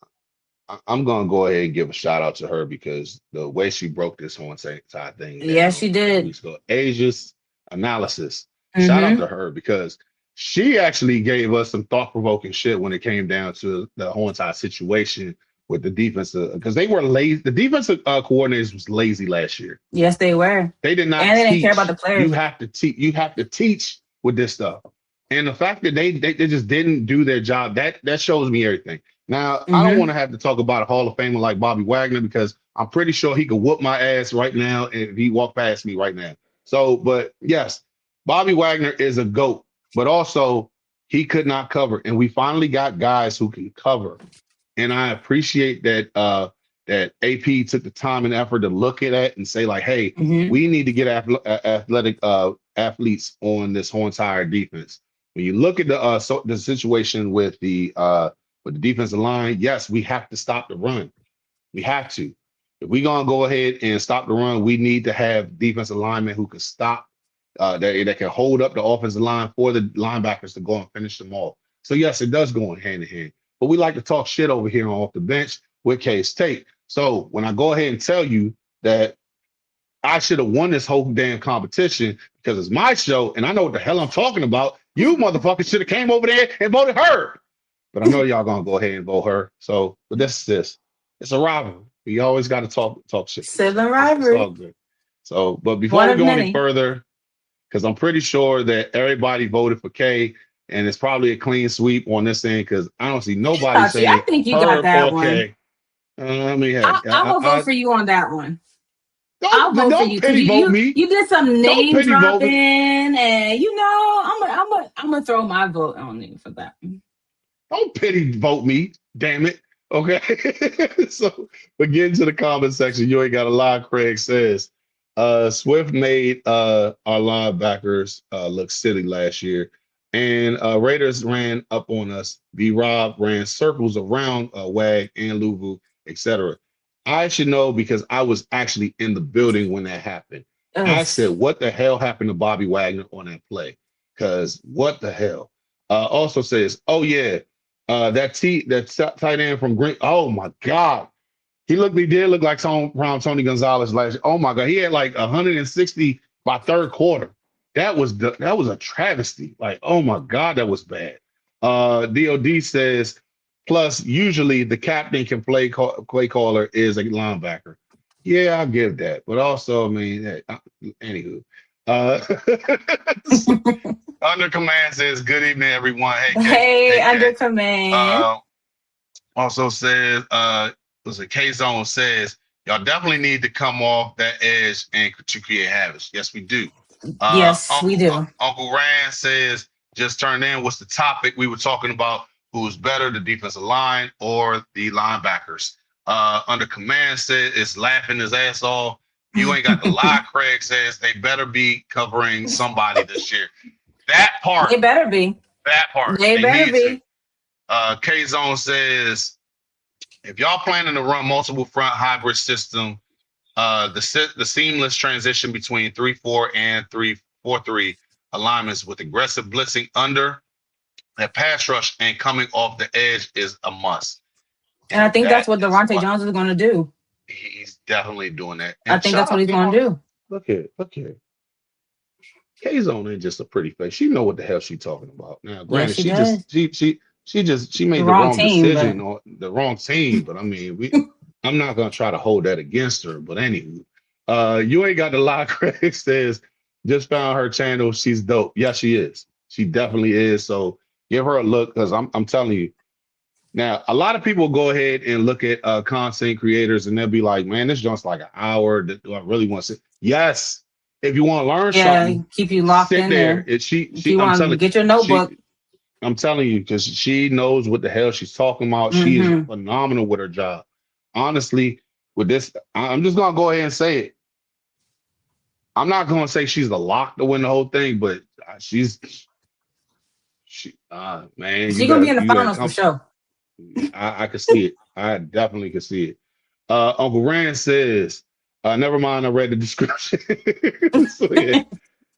I'm gonna go ahead and give a shout out to her because the way she broke this whole entire thing. Yeah, she did. Aegis analysis. Shout out to her because she actually gave us some thought-provoking shit when it came down to the whole entire situation with the defense, because they were lazy. The defensive coordinators was lazy last year. Yes, they were. They did not. And they didn't care about the players. You have to teach. You have to teach with this stuff. And the fact that they just didn't do their job, that shows me everything. Now, I don't want to have to talk about a Hall of Famer like Bobby Wagner because I'm pretty sure he could whoop my ass right now if he walked past me right now. So, but yes, Bobby Wagner is a GOAT, but also he could not cover. And we finally got guys who can cover. And I appreciate that that AP took the time and effort to look at that and say, like, hey, Mhm. we need to get athletic athletes on this whole entire defense. When you look at the situation with the defensive line, yes, we have to stop the run. We have to. If we're gonna go ahead and stop the run, we need to have defensive linemen who can stop, that can hold up the offensive line for the linebackers to go and finish them off. So yes, it does go in hand in hand. But we like to talk shit over here on Off the Bench with K-State. So when I go ahead and tell you that I should have won this whole damn competition because it's my show and I know what the hell I'm talking about, you motherfuckers should have came over there and voted her. But I know y'all gonna go ahead and vote her. So, but this is this. It's a rivalry. We always got to talk shit to each Sibling other. It's all rivalry. good. So, but before One we of go any many. further, because I'm pretty sure that everybody voted for K, and it's probably a clean sweep on this end because I don't see nobody Archie, I saying think you got Herb that or one. K. I mean, hey, I will vote for you on that one. I'll vote for don't you because pity you, vote you me. you did some Don't name pity vote dropping, me. and I'm gonna throw my vote on you for that. Don't pity vote me. Damn it. Okay. So, but get into the comment section. You ain't got a lie. Craig says, Swift made our linebackers look silly last year. And Raiders ran up on us. B Rob ran circles around Wag and Luvu, etc. I should know because I was actually in the building when that happened. Ugh. I said, what the hell happened to Bobby Wagner on that play? Because what the hell? Also says, oh yeah, that tight end from Green. Oh my God, he did look like some from Tony Gonzalez last year. Oh my God, he had like 160 by third quarter. That was a travesty. Like, oh my God, that was bad. DOD says, plus usually the captain can play caller is a linebacker. Yeah, I'll give that. But also, I mean, anywho. Uh, Under Command says, good evening, everyone. Hey, K. Hey, Hey, under K. command. Uh, also says, was it K Zone says, y'all definitely need to come off that edge and to create habits. Yes, we do. Yes, we do. Uncle Rand says, just turn in. What's the topic? We were talking about who's better, the defensive line or the linebackers. Under Command says, it's laughing his ass off. You ain't got the lie. Craig says they better be covering somebody this year. That part, They better be. They they better need to. be. K Zone says, if y'all planning to run multiple front hybrid system, the seamless transition between 3-4 and 3-4-3 alignments with aggressive blitzing under that pass rush and coming off the edge is a must. And I And think that's that what is Devontae what Jones is going to do. he's definitely doing that. I And think shout that's what out, he's going to do. look here. K Zone ain't just a pretty face. She know what the hell she talking about. Now, Yeah, granted, she does. she The made the wrong wrong team, but decision on the wrong team. But I mean, I'm not gonna try to hold that against her. But anywho, you ain't got the lie. Craig says just found her channel. She's dope. Yeah, she is. She definitely is. So give her a look because I'm telling you. Now, a lot of people go ahead and look at content creators and they'll be like, man, this joint's like an hour. Do I really want to sit? Yes. If you want to learn yeah, something, keep you locked sit in there. there. If you want to get your notebook. I'm telling you, because she knows what the hell she's talking about. She is Mm-hmm. phenomenal with her job. Honestly, with this, I'm just gonna go ahead and say it. I'm not gonna say she's the lock to win the whole thing, but man, She's going to be in the you better finals for come. sure. I could see it. I definitely could see it. Uncle Rand says, never mind, I read the description. So yeah,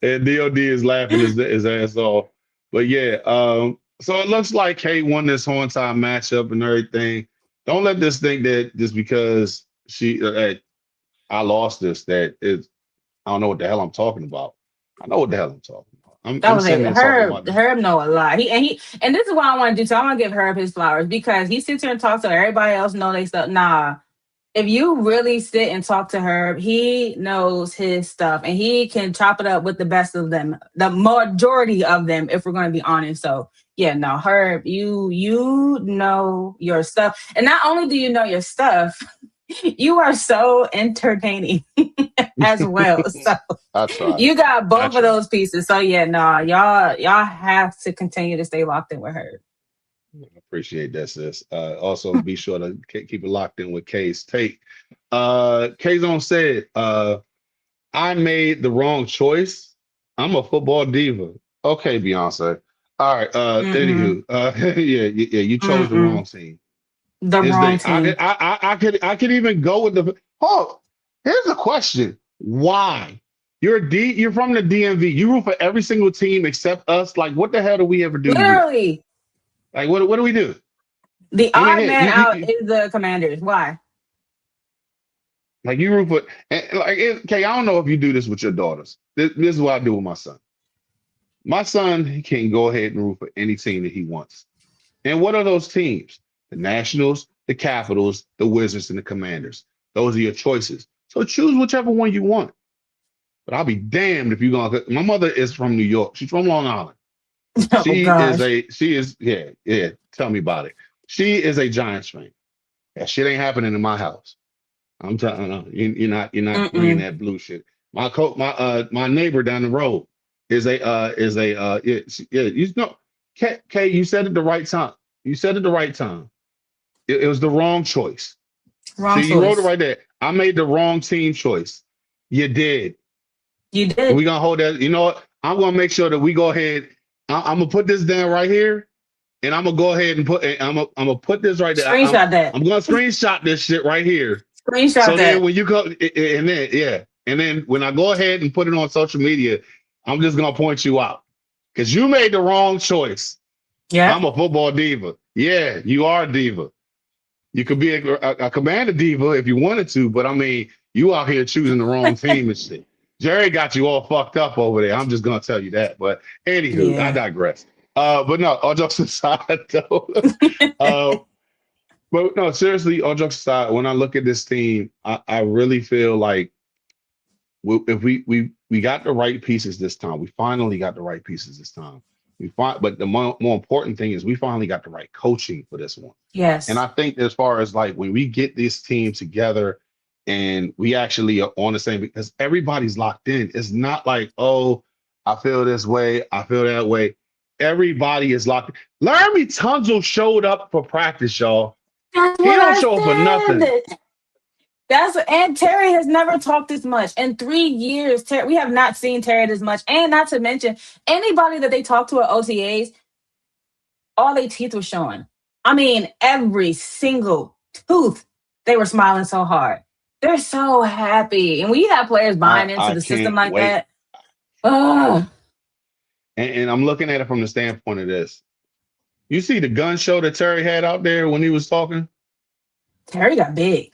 and DOD is laughing his ass off. But yeah, so it looks like Kate won this whole entire matchup and everything. Don't let this think that just because I lost this, that it's I don't know what the hell I'm talking about. I know what the hell I'm talking about. That I'm was sitting it. there talking about Herb, this. Herb know a lot. And this is what I want to do. So I want to give Herb his flowers because he sits here and talks so everybody else know they stuff. Nah, if you really sit and talk to Herb, he knows his stuff and he can chop it up with the best of them, the majority of them, if we're going to be honest. So yeah, no, Herb, you know your stuff, and not only do you know your stuff, You are so entertaining as well. So I try. you got I both of try. those pieces. So yeah, no, y'all have to continue to stay locked in with her. Appreciate that, sis. Also, be sure to keep it locked in with K's take. K-Zone said, I made the wrong choice. I'm a football diva. Okay, Beyonce. All right. Mm-mm, Anywho, yeah, you chose the mm-mm. wrong team. The Is wrong they team. I could even go with the oh, here's a question. Why? You're from the DMV. You root for every single team except us. Like, what the hell do we ever do to you? Literally, Like, what do we do? the And then odd here, man out is the Commanders. Why? like you root for okay, I don't know if you do this with your daughters. This is what I do with my son. My son, he can go ahead and root for any team that he wants. And what are those teams? The Nationals, the Capitals, the Wizards, and the Commanders. Those are your choices. So choose whichever one you want. But I'll be damned if you're gonna. My mother is from New York. She's from Long Island. Oh gosh. Yeah. Tell me about it. She is a Giants fan. That shit ain't happening in my house. I'm telling you, you're not bringing Mm-mm. that blue shit. My neighbor down the road yeah, you know, K, you said it the right time. You said it the right time. It was the wrong choice. Wrong See, you wrote it choice. right there. I made the wrong team choice. You did. You And did. we're gonna hold that. You know what? I'm gonna make sure that we go ahead. I'm gonna put this down right here, and I'm gonna go ahead and I'm gonna put this right there. Screenshot that. I'm gonna screenshot this shit right here. Screenshot So then that. when you go and then yeah, and then when I go ahead and put it on social media, I'm just gonna point you out because you made the wrong choice. I'm Yep. a football diva. Yeah, you are a diva. You could be a commander diva if you wanted to, but I mean, you out here choosing the wrong team and shit. Jerry got you all fucked up over there. I'm just gonna tell you that. But anywho, I Yeah. digress. But no, all jokes aside, though. uh, but no, seriously, all jokes aside, when I look at this team, I really feel like if we got the right pieces this time. We finally got the right pieces this time. But the more important thing is we finally got the right coaching for this one. And Yes. I think as far as like when we get this team together and we actually are on the same because everybody's locked in. It's not like, oh, I feel this way, I feel that way. Everybody is locked in. Laramie Tunzel showed up for practice, y'all. That's He what don't I show up for nothing. said. That's and Terry has never talked this much in 3 years. We have not seen Terry this much, and not to mention anybody that they talked to at OTAs, all their teeth were showing. I mean, every single tooth, they were smiling so hard. They're so happy, and when you have players buying into I the system can't like wait. that, oh, And I'm looking at it from the standpoint of this. You see the gun show that Terry had out there when he was talking? Terry got big.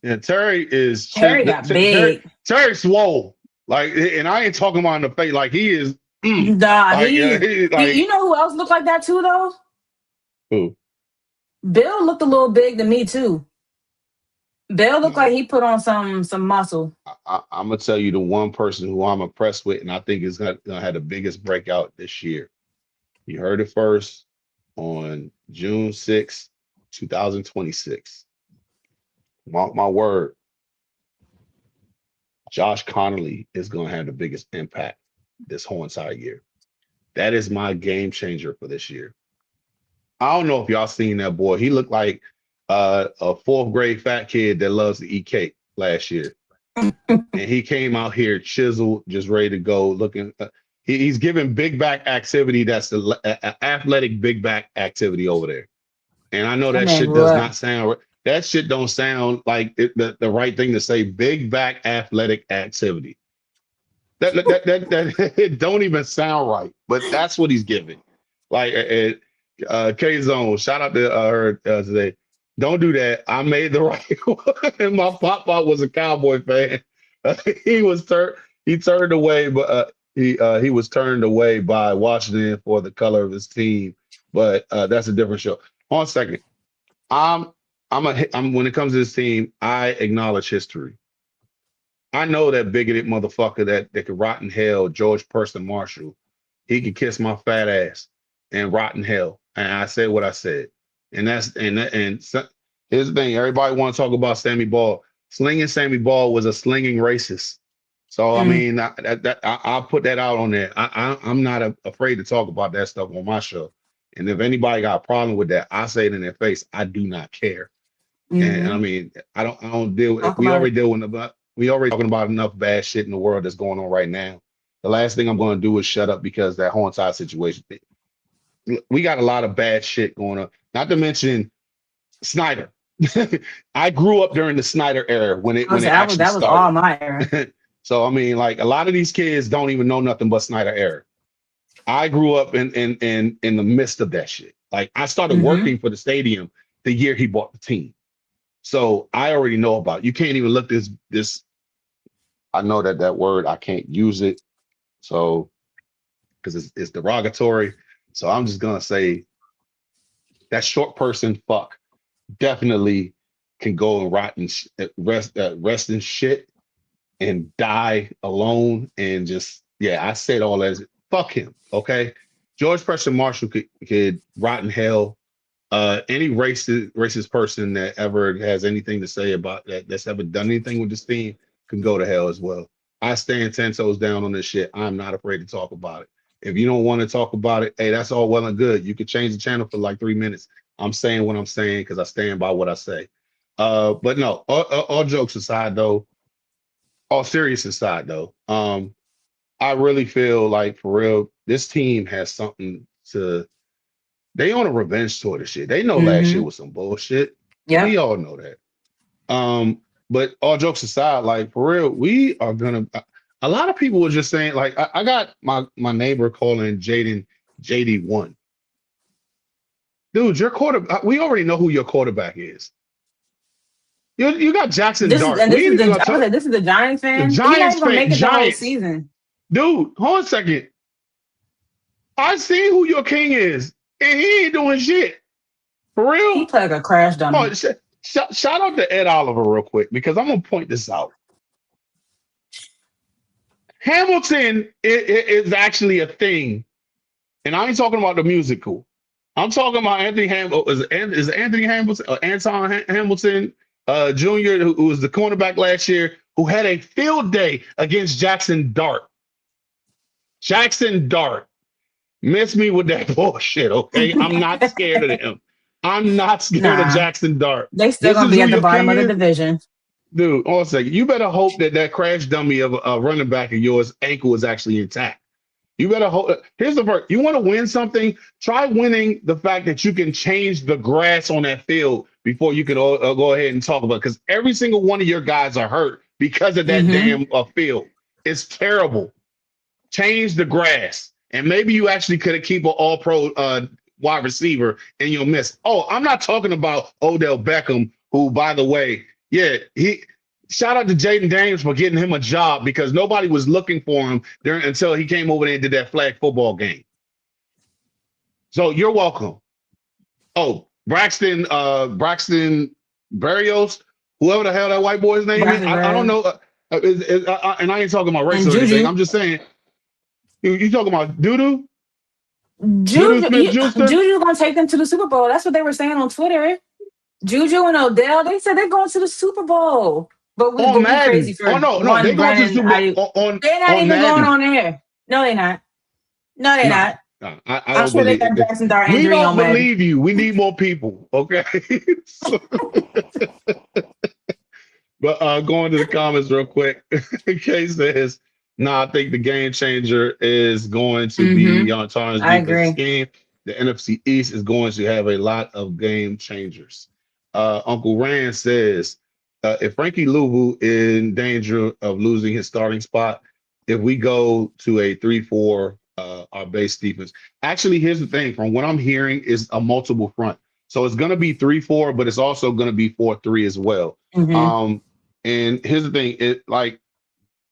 Yeah, Terry is Terry got big. Terry swole. Like, and I ain't talking about in the face. Like he is, Nah, like yeah, he you like know who else looked like that too though? who? Bill looked a little big to me too. Bill looked like he put on some muscle. I'm gonna tell you the one person who I'm impressed with, and I think is gonna have the biggest breakout this year. You heard it first on June 6, 2026. Mark my word, Josh Connolly is gonna have the biggest impact this whole entire year. That is my game changer for this year. I don't know if y'all seen that boy. He looked like a fourth grade fat kid that loves to eat cake last year. And he came out here chiseled, just ready to go. Looking, he's giving big back activity. That's the athletic big back activity over there. And I know That that man shit grew does up. not sound. That shit don't sound like the right thing to say. Big back athletic activity. That it don't even sound right. But that's what he's giving. Like K Zone, shout out to her today. Don't do that. I made the right one. And my pop was a Cowboy fan. He was turned. He turned away, but he was turned away by Washington for the color of his team. But that's a different show. On a second, I'm I'm when it comes to this team, I acknowledge history. I know that bigoted motherfucker that could rot in hell, George Person Marshall. He could kiss my fat ass and rot in hell. And I said what I said. And that's and so, Here's the thing. Everybody want to talk about Sammy Ball. Slinging Sammy Ball was a slinging racist. So I Mm, mean, I'll put that out on there. I'm not afraid to talk about that stuff on my show. And if anybody got a problem with that, I say it in their face. I do not care. And I mm-hmm. mean, I don't deal with it. Talk about it. We already talking about enough bad shit in the world that's going on right now. The last thing I'm going to do is shut up because that whole entire situation. We got a lot of bad shit going on. Not to mention Snyder. I grew up during the Snyder era when it I was, that was actually that was all started. my era. So I mean, like a lot of these kids don't even know nothing but Snyder era. I grew up in the midst of that shit. Like I started Mm-hmm. working for the stadium the year he bought the team. So I already know about it. You can't even look this. I know that word I can't use it. So because it's derogatory. So I'm just gonna say that short person fuck definitely can go and rest in shit and die alone and just yeah, I said all that. Fuck him. Okay. George Preston Marshall could rot in hell. Any racist person that ever has anything to say about that's ever done anything with this team can go to hell as well. I stand 10 toes down on this shit. I'm not afraid to talk about it. If you don't want to talk about it, hey, that's all well and good. You could change the channel for like 3 minutes. I'm saying what I'm saying because I stand by what I say. But no, all jokes aside though, all serious aside though, I really feel like for real, this team has something to they on a revenge tour this shit. They know last year Mm-hmm. was some bullshit. We Yep. all know that. But all jokes aside, like for real, we are gonna. A lot of people were just saying, like, I got my neighbor calling Jaden JD1. Dude, your quarterback. We already know who your quarterback is. You got Jackson This is Dart. and We this ain't is the even gonna I was talk like, this is the Giants the fan. He not Giants even gonna fan. make it the whole Giants, season. dude. Hold on a second. I see who your king is, and he ain't doing shit for He real. played like a crash Oh, dummy. shout out to Ed Oliver real quick because I'm gonna point this out. Hamilton is actually a thing, and I ain't talking about the musical. I'm talking about Anthony Hamilton. Is Anthony Hamilton Anton Hamilton Jr., who was the cornerback last year, who had a field day against Jackson Dart. Jackson Dart missed me with that bullshit. Okay, I'm not scared of him. I'm not scared of Nah, Jackson Dart. they still This gonna is be who at the your bottom king of the is. division. Dude, hold on a second. You better hope that crash dummy of a running back of yours ankle is actually intact. You better hope. Here's the part. You want to win something? Try winning the fact that you can change the grass on that field before you can go ahead and talk about it. Because every single one of your guys are hurt because of that Mm-hmm. damn field. It's terrible. Change the grass, and maybe you actually could keep an All-Pro wide receiver in your midst. Oh, I'm not talking about Odell Beckham, who, by the way, yeah, he. Shout out to Jaden Daniels for getting him a job because nobody was looking for him until he came over there and did that flag football game. So you're welcome. Oh, Braxton Berrios, whoever the hell that white boy's name is, Bradley I don't Road know. And I ain't talking about race and or anything. Juju. I'm just saying, you talking about Dudu Juju, Smith Juicer? Juju gonna take them to the Super Bowl. That's what they were saying on Twitter. Juju and Odell, they said they're going to the Super Bowl. On But we crazy Madden. Oh for no, they one going to the Brandon. Super Bowl They're not on even going Madden. on there. No, they're not. No, they're Nah, not. nah, I I'm don't sure they believe got it. Jackson Dart We injury don't on Madden. believe you. We need more people. Okay. So, but going to the comments real quick. Kay says, "Nah, I think the game changer is going to be Mm-hmm. Yarntar's I defensive agree. scheme. The NFC East is going to have a lot of game changers." Uncle Rand says, "If Frankie Louvu is in danger of losing his starting spot, if we go to a 3-4, our base defense. Actually, here's the thing: from what I'm hearing, is a multiple front. So it's going to be 3-4, but it's also going to be 4-3 as well. Mm-hmm. Um, and here's the thing: it like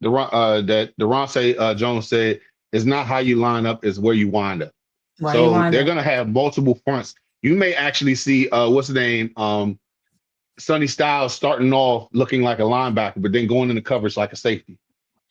that Deronte Jones said, it's not how you line up, it's where you wind up. Why you So wind they're up? gonna have multiple fronts. You may actually see what's the name? Sonny Styles starting off looking like a linebacker, but then going into coverage like a safety.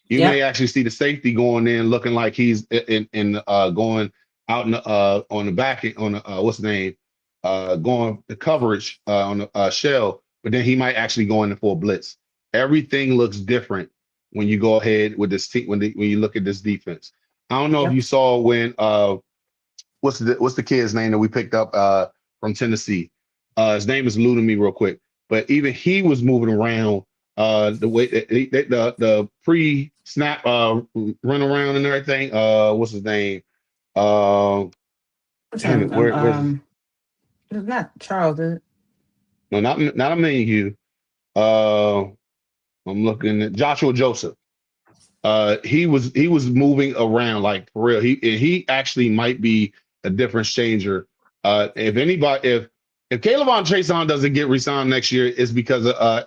You may Yep. actually see the safety going in looking like he's in going out in on the back on what's the name? going the coverage on the shell, but then he might actually go in for a blitz. Everything looks different when you go ahead with this team when you look at this defense. I don't know if Yep. you saw when what's the kid's name that we picked up from Tennessee. His name is eluding me real quick, but even he was moving around the way the pre snap run around and everything. What's his name? Uh, What's Damn him? it, where's It's not Charles, is it? no, not a million you. Uh, I'm looking at Joshua Joseph. He was moving around like for real. He actually might be a difference changer. If anybody, if Caleb Chason doesn't get re-signed next year, it's because of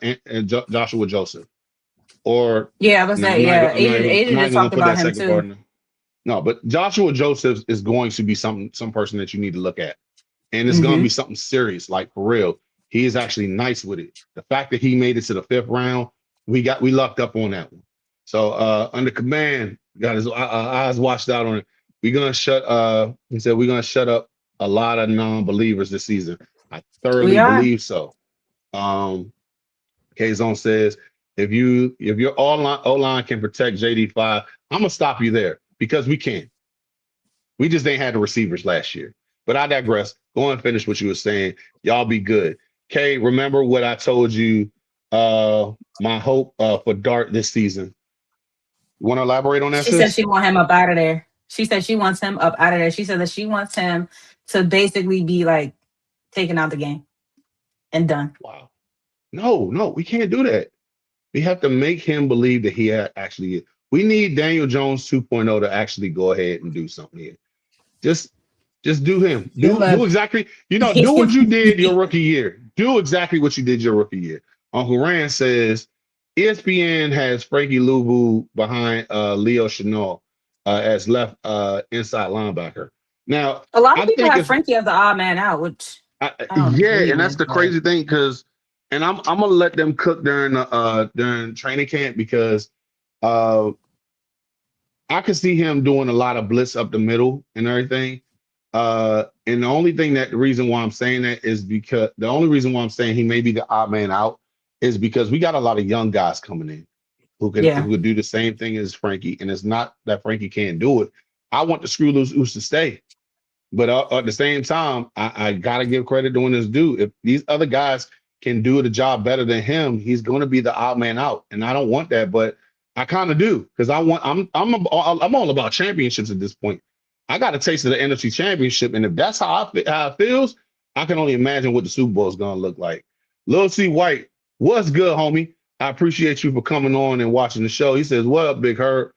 Joshua Joseph. Or Yeah, I was no, that. Yeah, I'm Aiden not just even gonna talked put about that him second too. partner. No, but Joshua Joseph is going to be some person that you need to look at, and it's going to Mm-hmm. be something serious, like for real. He is actually nice with it. The fact that he made it to the fifth round, we lucked up on that one. So under command, got his eyes watched out on it. We're gonna shut. He said we're gonna shut up a lot of non-believers this season. I We thoroughly are. believe so. Um, K-Zone says if your O line can protect JD5, I'm gonna stop you there because we can. We just ain't had the receivers last year. But I digress. Go and finish what you were saying. Y'all be good. Kay, remember what I told you my hope for Dart this season. You want to elaborate on that, She said sis? she want him up out of there. She said she wants him up out of there. She said that she wants him to basically be like taken out the game and done. Wow. No, we can't do that. We have to make him believe that actually. We need Daniel Jones 2.0 to actually go ahead and do something here. Just just do him. Do exactly, do what you did your rookie year. Do exactly what you did your rookie year. Uncle Rand says ESPN has Frankie Louvu behind Leo Chenal as left inside linebacker. Now, A lot of I people think have it's Frankie as the odd man out, which I don't yeah, agree and that's with. the But crazy thing because, and I'm gonna let them cook during training camp because uh I could see him doing a lot of blitz up the middle and everything. And the only thing that the reason why I'm saying that is because the only reason why I'm saying he may be the odd man out is because we got a lot of young guys coming in yeah, who could do the same thing as Frankie. And it's not that Frankie can't do it. I want the screw loose Oos to stay. But at the same time, I gotta give credit to when this dude. If these other guys can do the job better than him, he's going to be the odd man out, and I don't want that. But I kind of do because I'm all about championships at this point. I got a taste of the NFC Championship, and if that's how it feels, I can only imagine what the Super Bowl is going to look like. Lil C White, what's good, homie? I appreciate you for coming on and watching the show. He says, "What up, Big Herb?"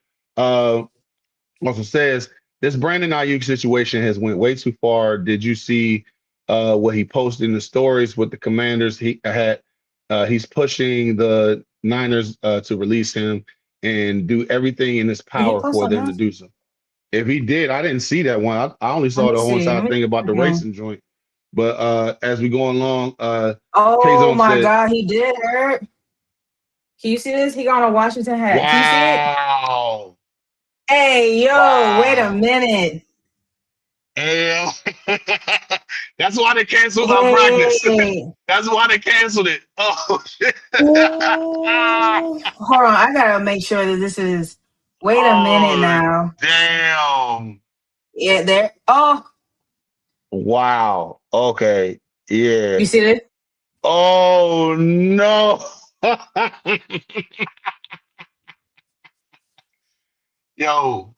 Also says this Brandon Ayuk situation has went way too far. Did you see what he posted in the stories with the Commanders? He's pushing the Niners to release him and do everything in his did he power post for on them to that? do so. If he did, I didn't see that one. I only Let saw me the whole see. entire Let me thing about check the again. racing joint. But as we go along, K Oh Zone my said, God, he did hurt. Can you see this? He got on a Washington hat. Can you see it? "Wow, Hey, yo, wait a wow." minute. And that's why they canceled our practice. Wait. That's why they canceled it. Oh shit. Ooh. Hold on. I gotta make sure that this is. Wait a minute Oh now. damn. Yeah, there. Oh, Wow. Okay. Yeah. you see this? Oh no. Yo,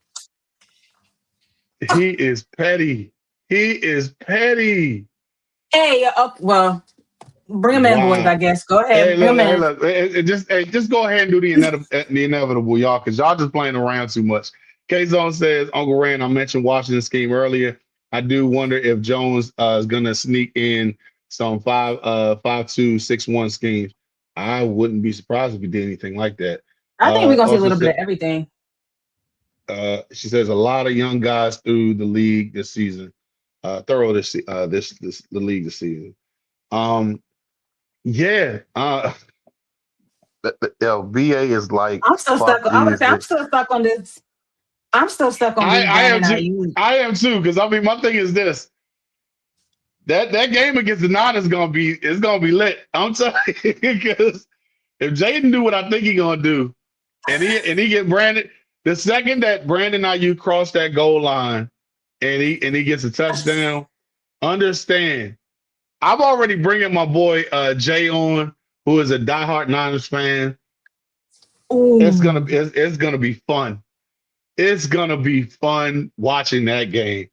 he is petty. He is petty. Hey, well, bring him in, boys. Wow. I guess. Go Hey, ahead, bring look, him hey, in. look. Just go ahead and do the inevitable, y'all, because y'all just playing around too much. K Zone says, Uncle Rand, I mentioned Washington scheme earlier. I do wonder if Jones is gonna sneak in some 5-2-6-1 schemes. I wouldn't be surprised if he did anything like that. I think we're gonna see a Also little bit said, of everything. she says a lot of young guys through the league this season, thorough the league this season. Um, yeah, VA is like I'm still stuck. fuck I'm gonna these. say I'm still stuck on this. I'm still stuck on I this I am Brandon too. Ayuk. I am too because I mean my thing is this. that game against the Niners is gonna be lit. I'm telling you, because if Jaden do what I think he gonna do, and he get Brandon, the second that Brandon Ayuk crossed that goal line and he gets a touchdown, understand. I'm already bringing my boy Jay on, who is a diehard Niners fan. Ooh. It's gonna be fun. It's gonna be fun watching that game.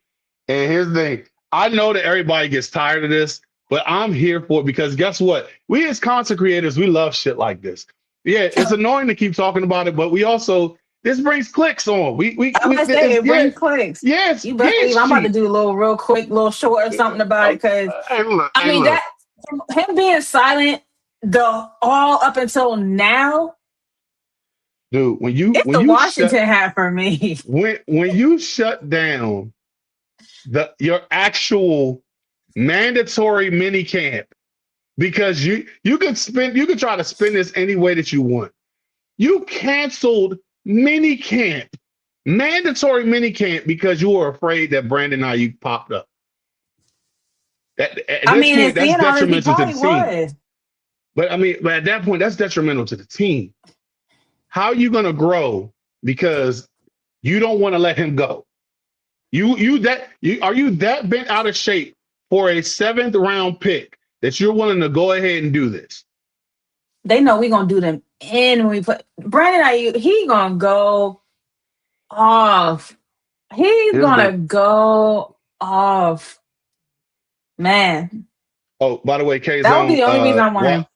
And here's the thing: I know that everybody gets tired of this, but I'm here for it because guess what? We as content creators, we love shit like this. Yeah, it's annoying to keep talking about it, but we also this brings clicks on. I'm gonna say It's, it yeah, brings clicks. yes, You yeah, better believe it's I'm about to cheap. do a little real quick, little short or something about it. Cause I Hey, mean look, that him being silent the all up until now, dude. it's the Washington hat for me. When you shut down your actual mandatory mini camp because you could try to spin this any way that you want. You canceled mini camp, mandatory mini camp because you were afraid that Brandon Ayuk popped up. At I this mean, point, and that's being honest, he detrimental to the probably team. was. But at that point, that's detrimental to the team. How are you going to grow because you don't want to let him go? Are you that bent out of shape for a 7th round pick that you're willing to go ahead and do this? They know we gonna do them in when we put Brandon Ayuk. He gonna go off. He's Here's the gonna go off, man. Oh, by the way, K That would be Zone, the only reason I want him.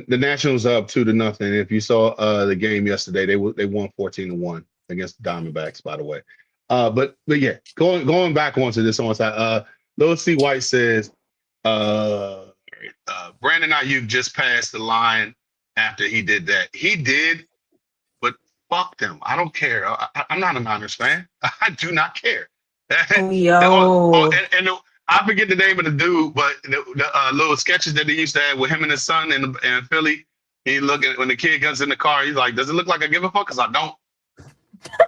the Nationals are up 2-0. If you saw the game yesterday, they won 14-1 against the Diamondbacks. By the way, but yeah, going back onto this on side, Lil C White says, uh, Brandon Ayuk just passed the line after he did that. He did, but fuck them. I don't care. I'm not a Niners fan. I do not care. Yo, And I forget the name of the dude, but the little sketches that they used to have with him and his son in Philly. He look at when the kid comes in the car, he's like, "Does it look like I give a fuck?" Because I don't.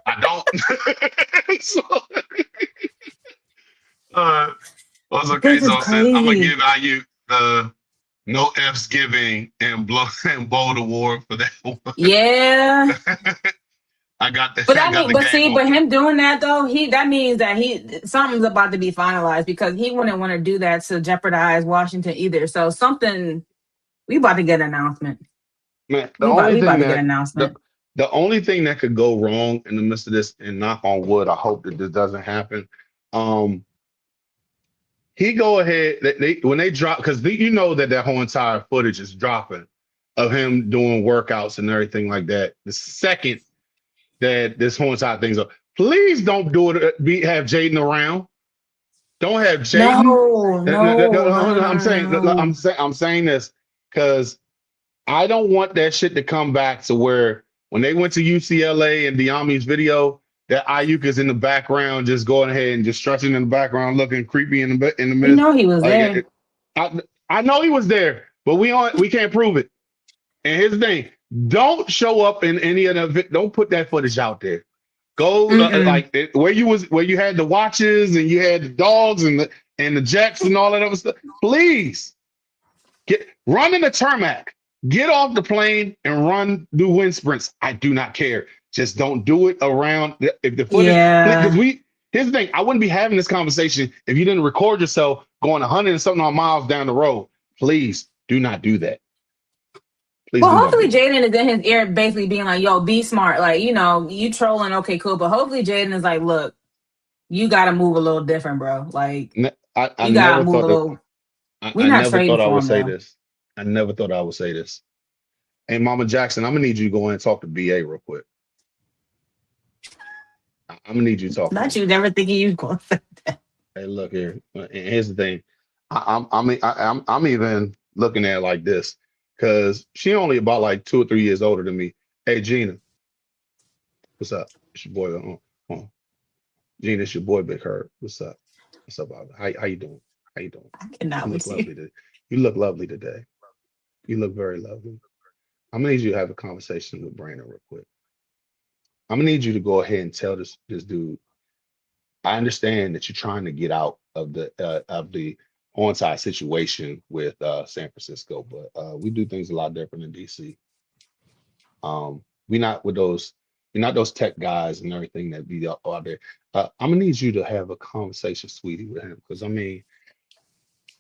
I don't. So, what's okay? this is So since I'm gonna crazy. give IU the no F's giving and blow and bold award for that one. Yeah, I got but I I got mean, the but game see, but open. him doing that though, that means that something's about to be finalized because he wouldn't want to do that to jeopardize Washington either. So something we about to get an announcement. Man, We about to get an announcement. the only thing that could go wrong in the midst of this, and knock on wood, I hope that this doesn't happen. Um, he go ahead when they drop because you know that whole entire footage is dropping of him doing workouts and everything like that. The second that this whole entire thing's up, please don't do it. Have Jaden around. Don't have No, Jaden. no, no, no, no, no, no. I'm saying this because I don't want that shit to come back to where when they went to UCLA and Diami's video, that Ayuk is in the background, just going ahead and just stretching in the background, looking creepy in the We midst. know he was Like there. I know he was there, but we can't prove it. And here's the thing: don't show up in any of the. Don't put that footage out there. Go Mm-mm. where you had the watches and you had the dogs and the jets and all that other stuff. Please run in the tarmac. Get off the plane and do wind sprints. I do not care. Just don't do it around if the footage. Because Yeah. here's the thing. I wouldn't be having this conversation if you didn't record yourself going 100 and something miles down the road. Please do not do that. Please Well, do not hopefully do that. Jaden is in his ear basically being like, yo, be smart. Like, you trolling, okay, cool. But hopefully Jaden is like, look, you gotta move a little different, bro. Like, I you gotta never move a thought that. little. We I not never trading thought I for would him say though. this. I never thought I would say this. Hey, Mama Jackson, I'm gonna need you to go in and talk to BA real quick. I'm gonna need you to talk to Not him. you never thinking you gonna say that. Hey, look here. And here's the thing. I'm even looking at it like this because she only about like 2 or 3 years older than me. Hey, Gina, what's up? It's your boy. Gina, it's your boy, Big Herb. What's up? What's up, Bobby? How you doing? How you doing? I cannot You look with you. lovely today. You look lovely today. You look very lovely. I'm gonna need you to have a conversation with Brandon real quick. I'm gonna need you to go ahead and tell this dude. I understand that you're trying to get out of the on-site situation with San Francisco, but we do things a lot different in DC. We not with those, we're not those tech guys and everything that be out there. I'm gonna need you to have a conversation, sweetie, with him because I mean,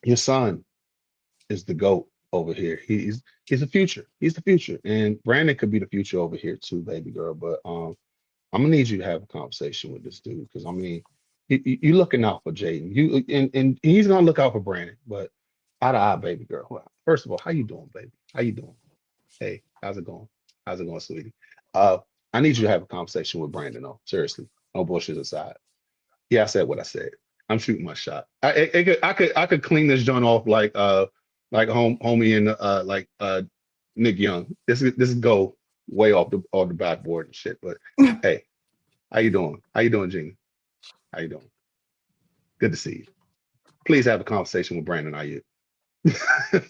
your son is the GOAT over here. He's the future. He's the future, and Brandon could be the future over here too, baby girl. But I'm gonna need you to have a conversation with this dude because I mean, you looking out for Jaden. You and he's gonna look out for Brandon. But eye to eye, baby girl. Well, first of all, how you doing, baby? How you doing? Hey, how's it going? How's it going, sweetie? Uh, I need you to have a conversation with Brandon, though. Seriously, no bullshit aside. Yeah, I said what I said. I'm shooting my shot. I could clean this joint off like homie and Nick Young. This is go way off the backboard and shit. But hey, how you doing? How you doing, Gina? How you doing? Good to see you. Please have a conversation with Brandon Ayuk.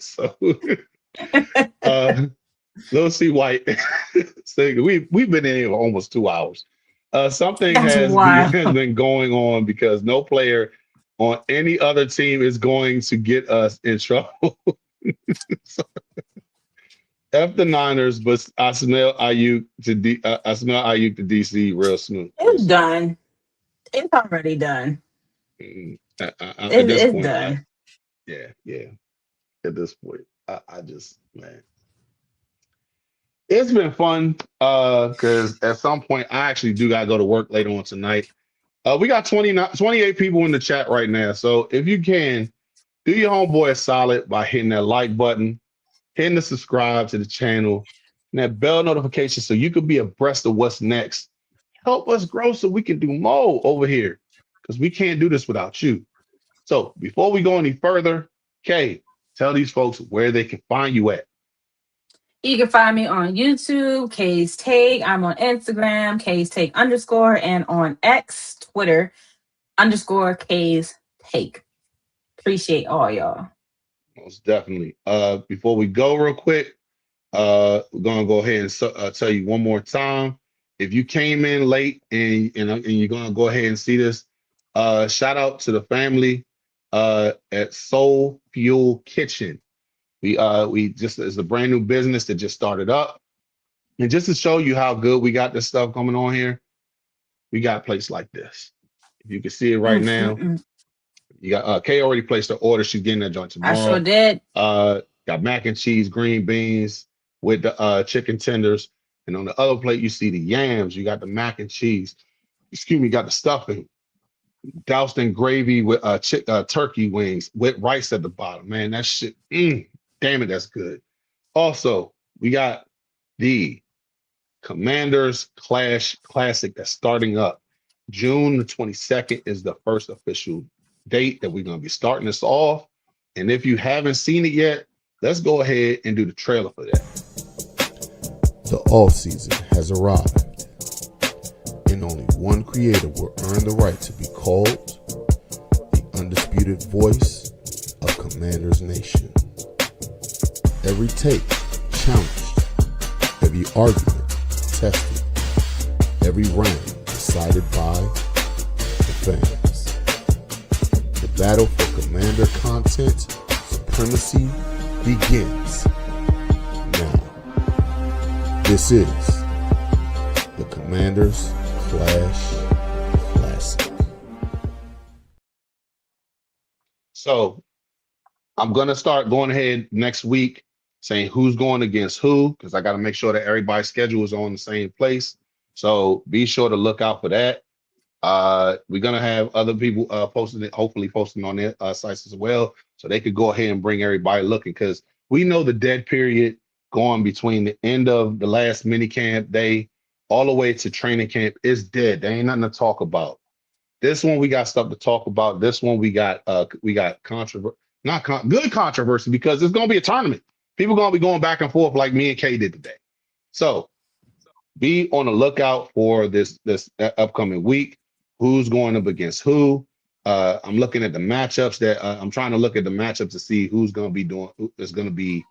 So Lil C White saying we've been in here for almost 2 hours. Something That's has wild. been going on because no player on any other team is going to get us in trouble. So, F the Niners, but I smell Ayuk to DC real soon. It's done. It's already done. At this It's point, done. yeah. At this point, I just man. It's been fun because at some point I actually do gotta go to work later on tonight. We got 28 people in the chat right now. So if you can, do your homeboy a solid by hitting that like button, hitting the subscribe to the channel, and that bell notification so you could be abreast of what's next. Help us grow so we can do more over here because we can't do this without you. So before we go any further, Kay, tell these folks where they can find you at. You can find me on YouTube, K's Take. I'm on Instagram, K's Take _ and on X, Twitter _ K's Take. Appreciate all y'all. Most definitely. Before we go real quick, we're gonna go ahead and tell you one more time. If you came in late and you're gonna go ahead and see this, shout out to the family at Soul Fuel Kitchen. We just it's a brand new business that just started up. And just to show you how good we got this stuff coming on here, we got a place like this. If you can see it right now, you got Kay already placed the order. She's getting that joint tomorrow. I sure did. Got mac and cheese, green beans with the chicken tenders. And on the other plate, you see the yams. You got the mac and cheese. Excuse me, you got the stuffing. Doused in gravy with turkey wings with rice at the bottom. Man, that shit, damn it, that's good. Also, we got the Commanders Clash Classic that's starting up. June the 22nd is the first official date that we're going to be starting this off. And if you haven't seen it yet, let's go ahead and do the trailer for that. The off season has arrived, and only one creator will earn the right to be called the undisputed voice of Commanders Nation. Every take challenged, every argument tested, every round decided by the fans. The battle for Commander content supremacy begins now. This is the Commanders Clash Classic. So I'm going to start going ahead next week saying who's going against who, because I got to make sure that everybody's schedule is on the same place. So be sure to look out for that. We're going to have other people posting it, hopefully posting on their sites as well, so they could go ahead and bring everybody looking, because we know the dead period going between the end of the last mini camp day all the way to training camp is dead. There ain't nothing to talk about. This one we got stuff to talk about. This one we got controversy, good controversy, because it's gonna be a tournament. People gonna be going back and forth like me and Kay did today. So be on the lookout for this upcoming week. Who's going up against who? I'm looking at the matchups that I'm trying to look at the matchups to see who's gonna be doing. Who is gonna be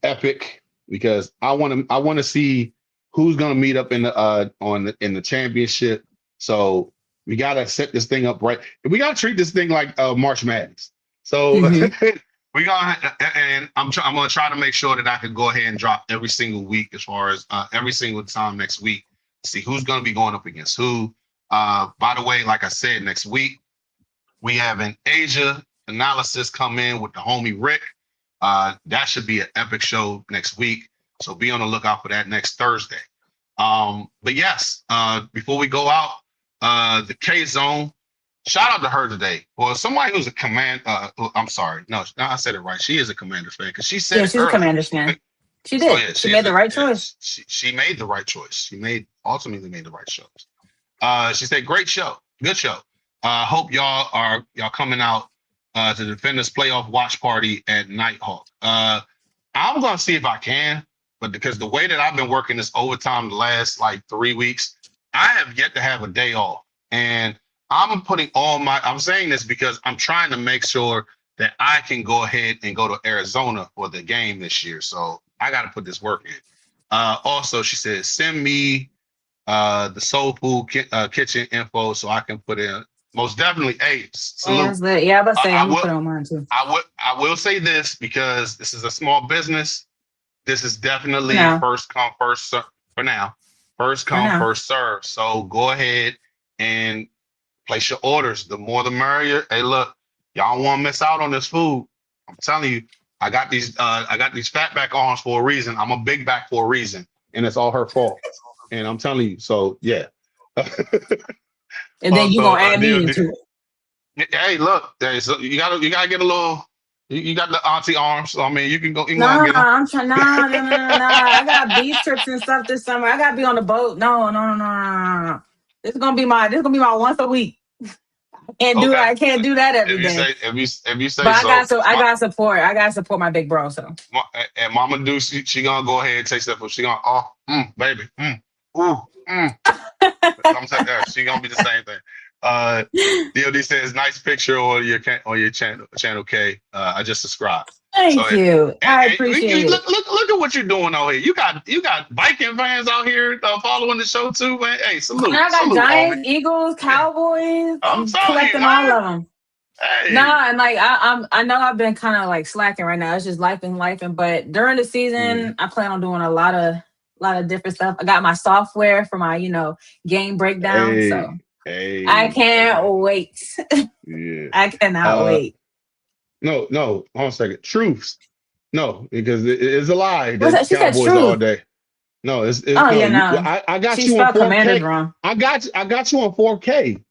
epic, because I want to see who's gonna meet up in the championship. So we gotta set this thing up right. We gotta treat this thing like March Madness. So Mm-hmm. we gonna and I'm gonna try to make sure that I can go ahead and drop every single week as far as every single time next week. See who's gonna be going up against who. By the way, like I said, next week we have an Asia analysis come in with the homie Rick. That should be an epic show next week. So be on the lookout for that next Thursday. But yes, before we go out, the K Zone, shout out to her today. Well, somebody who's a command. I'm sorry, no, I said it right. She is a Commander fan because she said Yeah, it she's a earlier. Commanders fan. She So did. yeah, She made the right choice. she made the right choice. She ultimately made the right choice. She said, "Great show, good show. Hope y'all coming out to defend this playoff watch party at Nighthawk. I'm gonna see if I can, but because the way that I've been working this overtime the last like 3 weeks, I have yet to have a day off, and I'm saying this because I'm trying to make sure that I can go ahead and go to Arizona for the game this year. So I got to put this work in. Also, she said, send me the Soul Food Kitchen info so I can put in. Most definitely, hey, salute. Yeah, I was about to say, I I'm going to will. put it on mine too. I will say this because this is a small business. This is definitely No. first come first serve for now. First For come now. first serve. So go ahead and place your orders. The more the merrier. Hey, look, y'all want to miss out on this food. I'm telling you, I got these fat back arms for a reason. I'm a big back for a reason, and it's all her fault. And I'm telling you, so yeah. And then you Also, going to add me into it. hey, look, hey, so you gotta get a little. You got the auntie arms. So I mean, you can go. You can go and No, get them. I'm trying. No. I got beach trips and stuff this summer. I got to be on the boat. No. This is gonna be my once a week. Okay, I can't do that every if you day. say But I so. got I got support. I got to support my big bro. So And Mama Do, she gonna go ahead and take that. She gonna baby, ooh, I'm saying she gonna be the same thing. DOD says nice picture on your channel K. I just subscribed. So thank you. I appreciate it. look at what you're doing out here. You got Viking fans out here following the show too, man. Hey, And I got salute, homie. Giants, Eagles, Cowboys. I'm I'm telling you, collecting all man. of them. Hey, Nah, and like I know I've been kind of like slacking right now. It's just life and life. And but during the season, I plan on doing a lot of different stuff. I got my software for my game breakdown. So I can't wait. yeah. I cannot wait. No, hold on a second. Truths. No, because it's a lie What's that that? She said Cowboys all truth. day. No, it's Oh no. yeah, no. I got She you on spelled commanders 4K. wrong. I got you on 4K.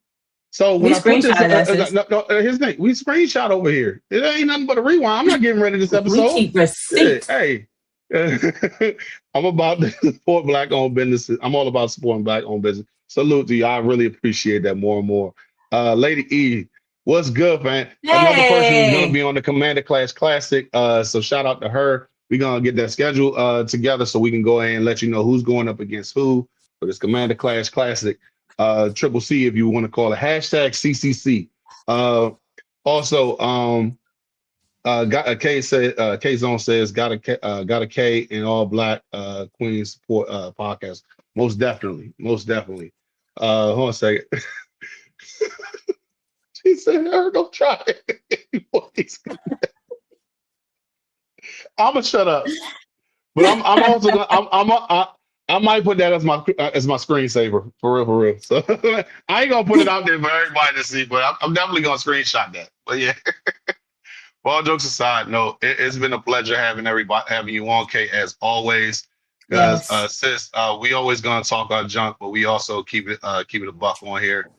So when We I put this, screenshotted that, sis. here's the thing. We screenshot over here. It ain't nothing but a rewind. I'm not getting rid of this We episode. keep Yeah, receipts. hey, I'm about to support black-owned businesses. I'm all about supporting black-owned business. Salute to you. I really appreciate that more and more. Lady E, what's good, man? Another person who's gonna Hey. be on the Commander Class Classic. So shout out to her. We're gonna get that schedule together so we can go ahead and let you know who's going up against who for this Commander Class Classic. Triple C, if you want to call it #CCC. Also, got a K said K Zone says got a K in all black Queen support podcast. Most definitely. Hold on a second. She said, "Don't try it." I'm gonna shut up, but I'm also gonna I might put that as my screensaver for real. So I ain't gonna put it out there for everybody to see, but I'm definitely gonna screenshot that. But yeah. All jokes aside, no, it's been a pleasure having you on, Kate, as always. Because Yes. sis, we always gonna talk our junk, but we also keep it a buck on here.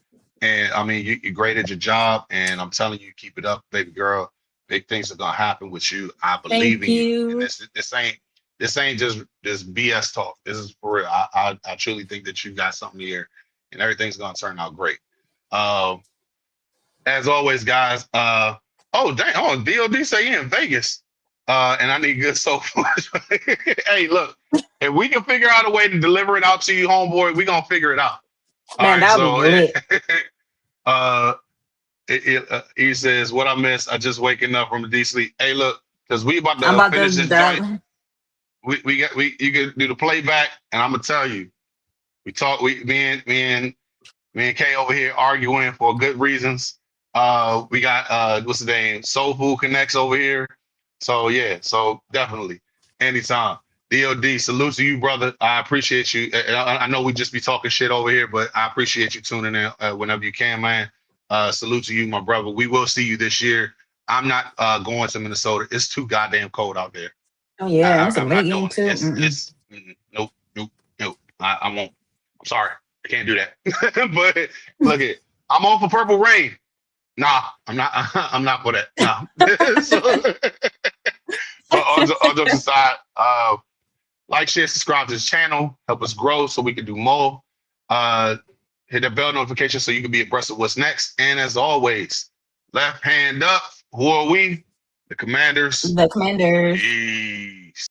And I mean, you're great at your job, and I'm telling you, keep it up, baby girl. Big things are gonna happen with you. I believe Thank in you. And you. this ain't just BS talk. This is for real. I truly think that you got something here, and everything's gonna turn out great. Um, as always, guys. Oh dang! Oh, DOD say in Vegas, and I need good soap. Hey, look, if we can figure out a way to deliver it out to you, homeboy, we gonna figure it out. All Man, right. that'll be So, lit. uh, he says, "What I missed? I just waking up from a deep sleep." Hey, look, because we about I'm to about finish this joint. to You can do the playback, and I'm gonna tell you, we talk. Me and Kay over here arguing for good reasons. We got what's the name? Soul Food Connects over here. So yeah, so definitely anytime. DOD, salute to you, brother. I appreciate you. I know we just be talking shit over here, but I appreciate you tuning in whenever you can, man. Salute to you, my brother. We will see you this year. I'm not going to Minnesota. It's too goddamn cold out there. Oh yeah, it's a I'm late not game doing it. too. Nope, nope, nope. I won't. I'm sorry. I can't do that. But look it. I'm on for Purple Rain. Nah, I'm not. I'm not for that. Nah. So, but all jokes aside, like, share, subscribe to this channel. Help us grow so we can do more. Hit the bell notification so you can be abreast of what's next. And as always, left hand up. Who are we? The Commanders. The Commanders. Peace.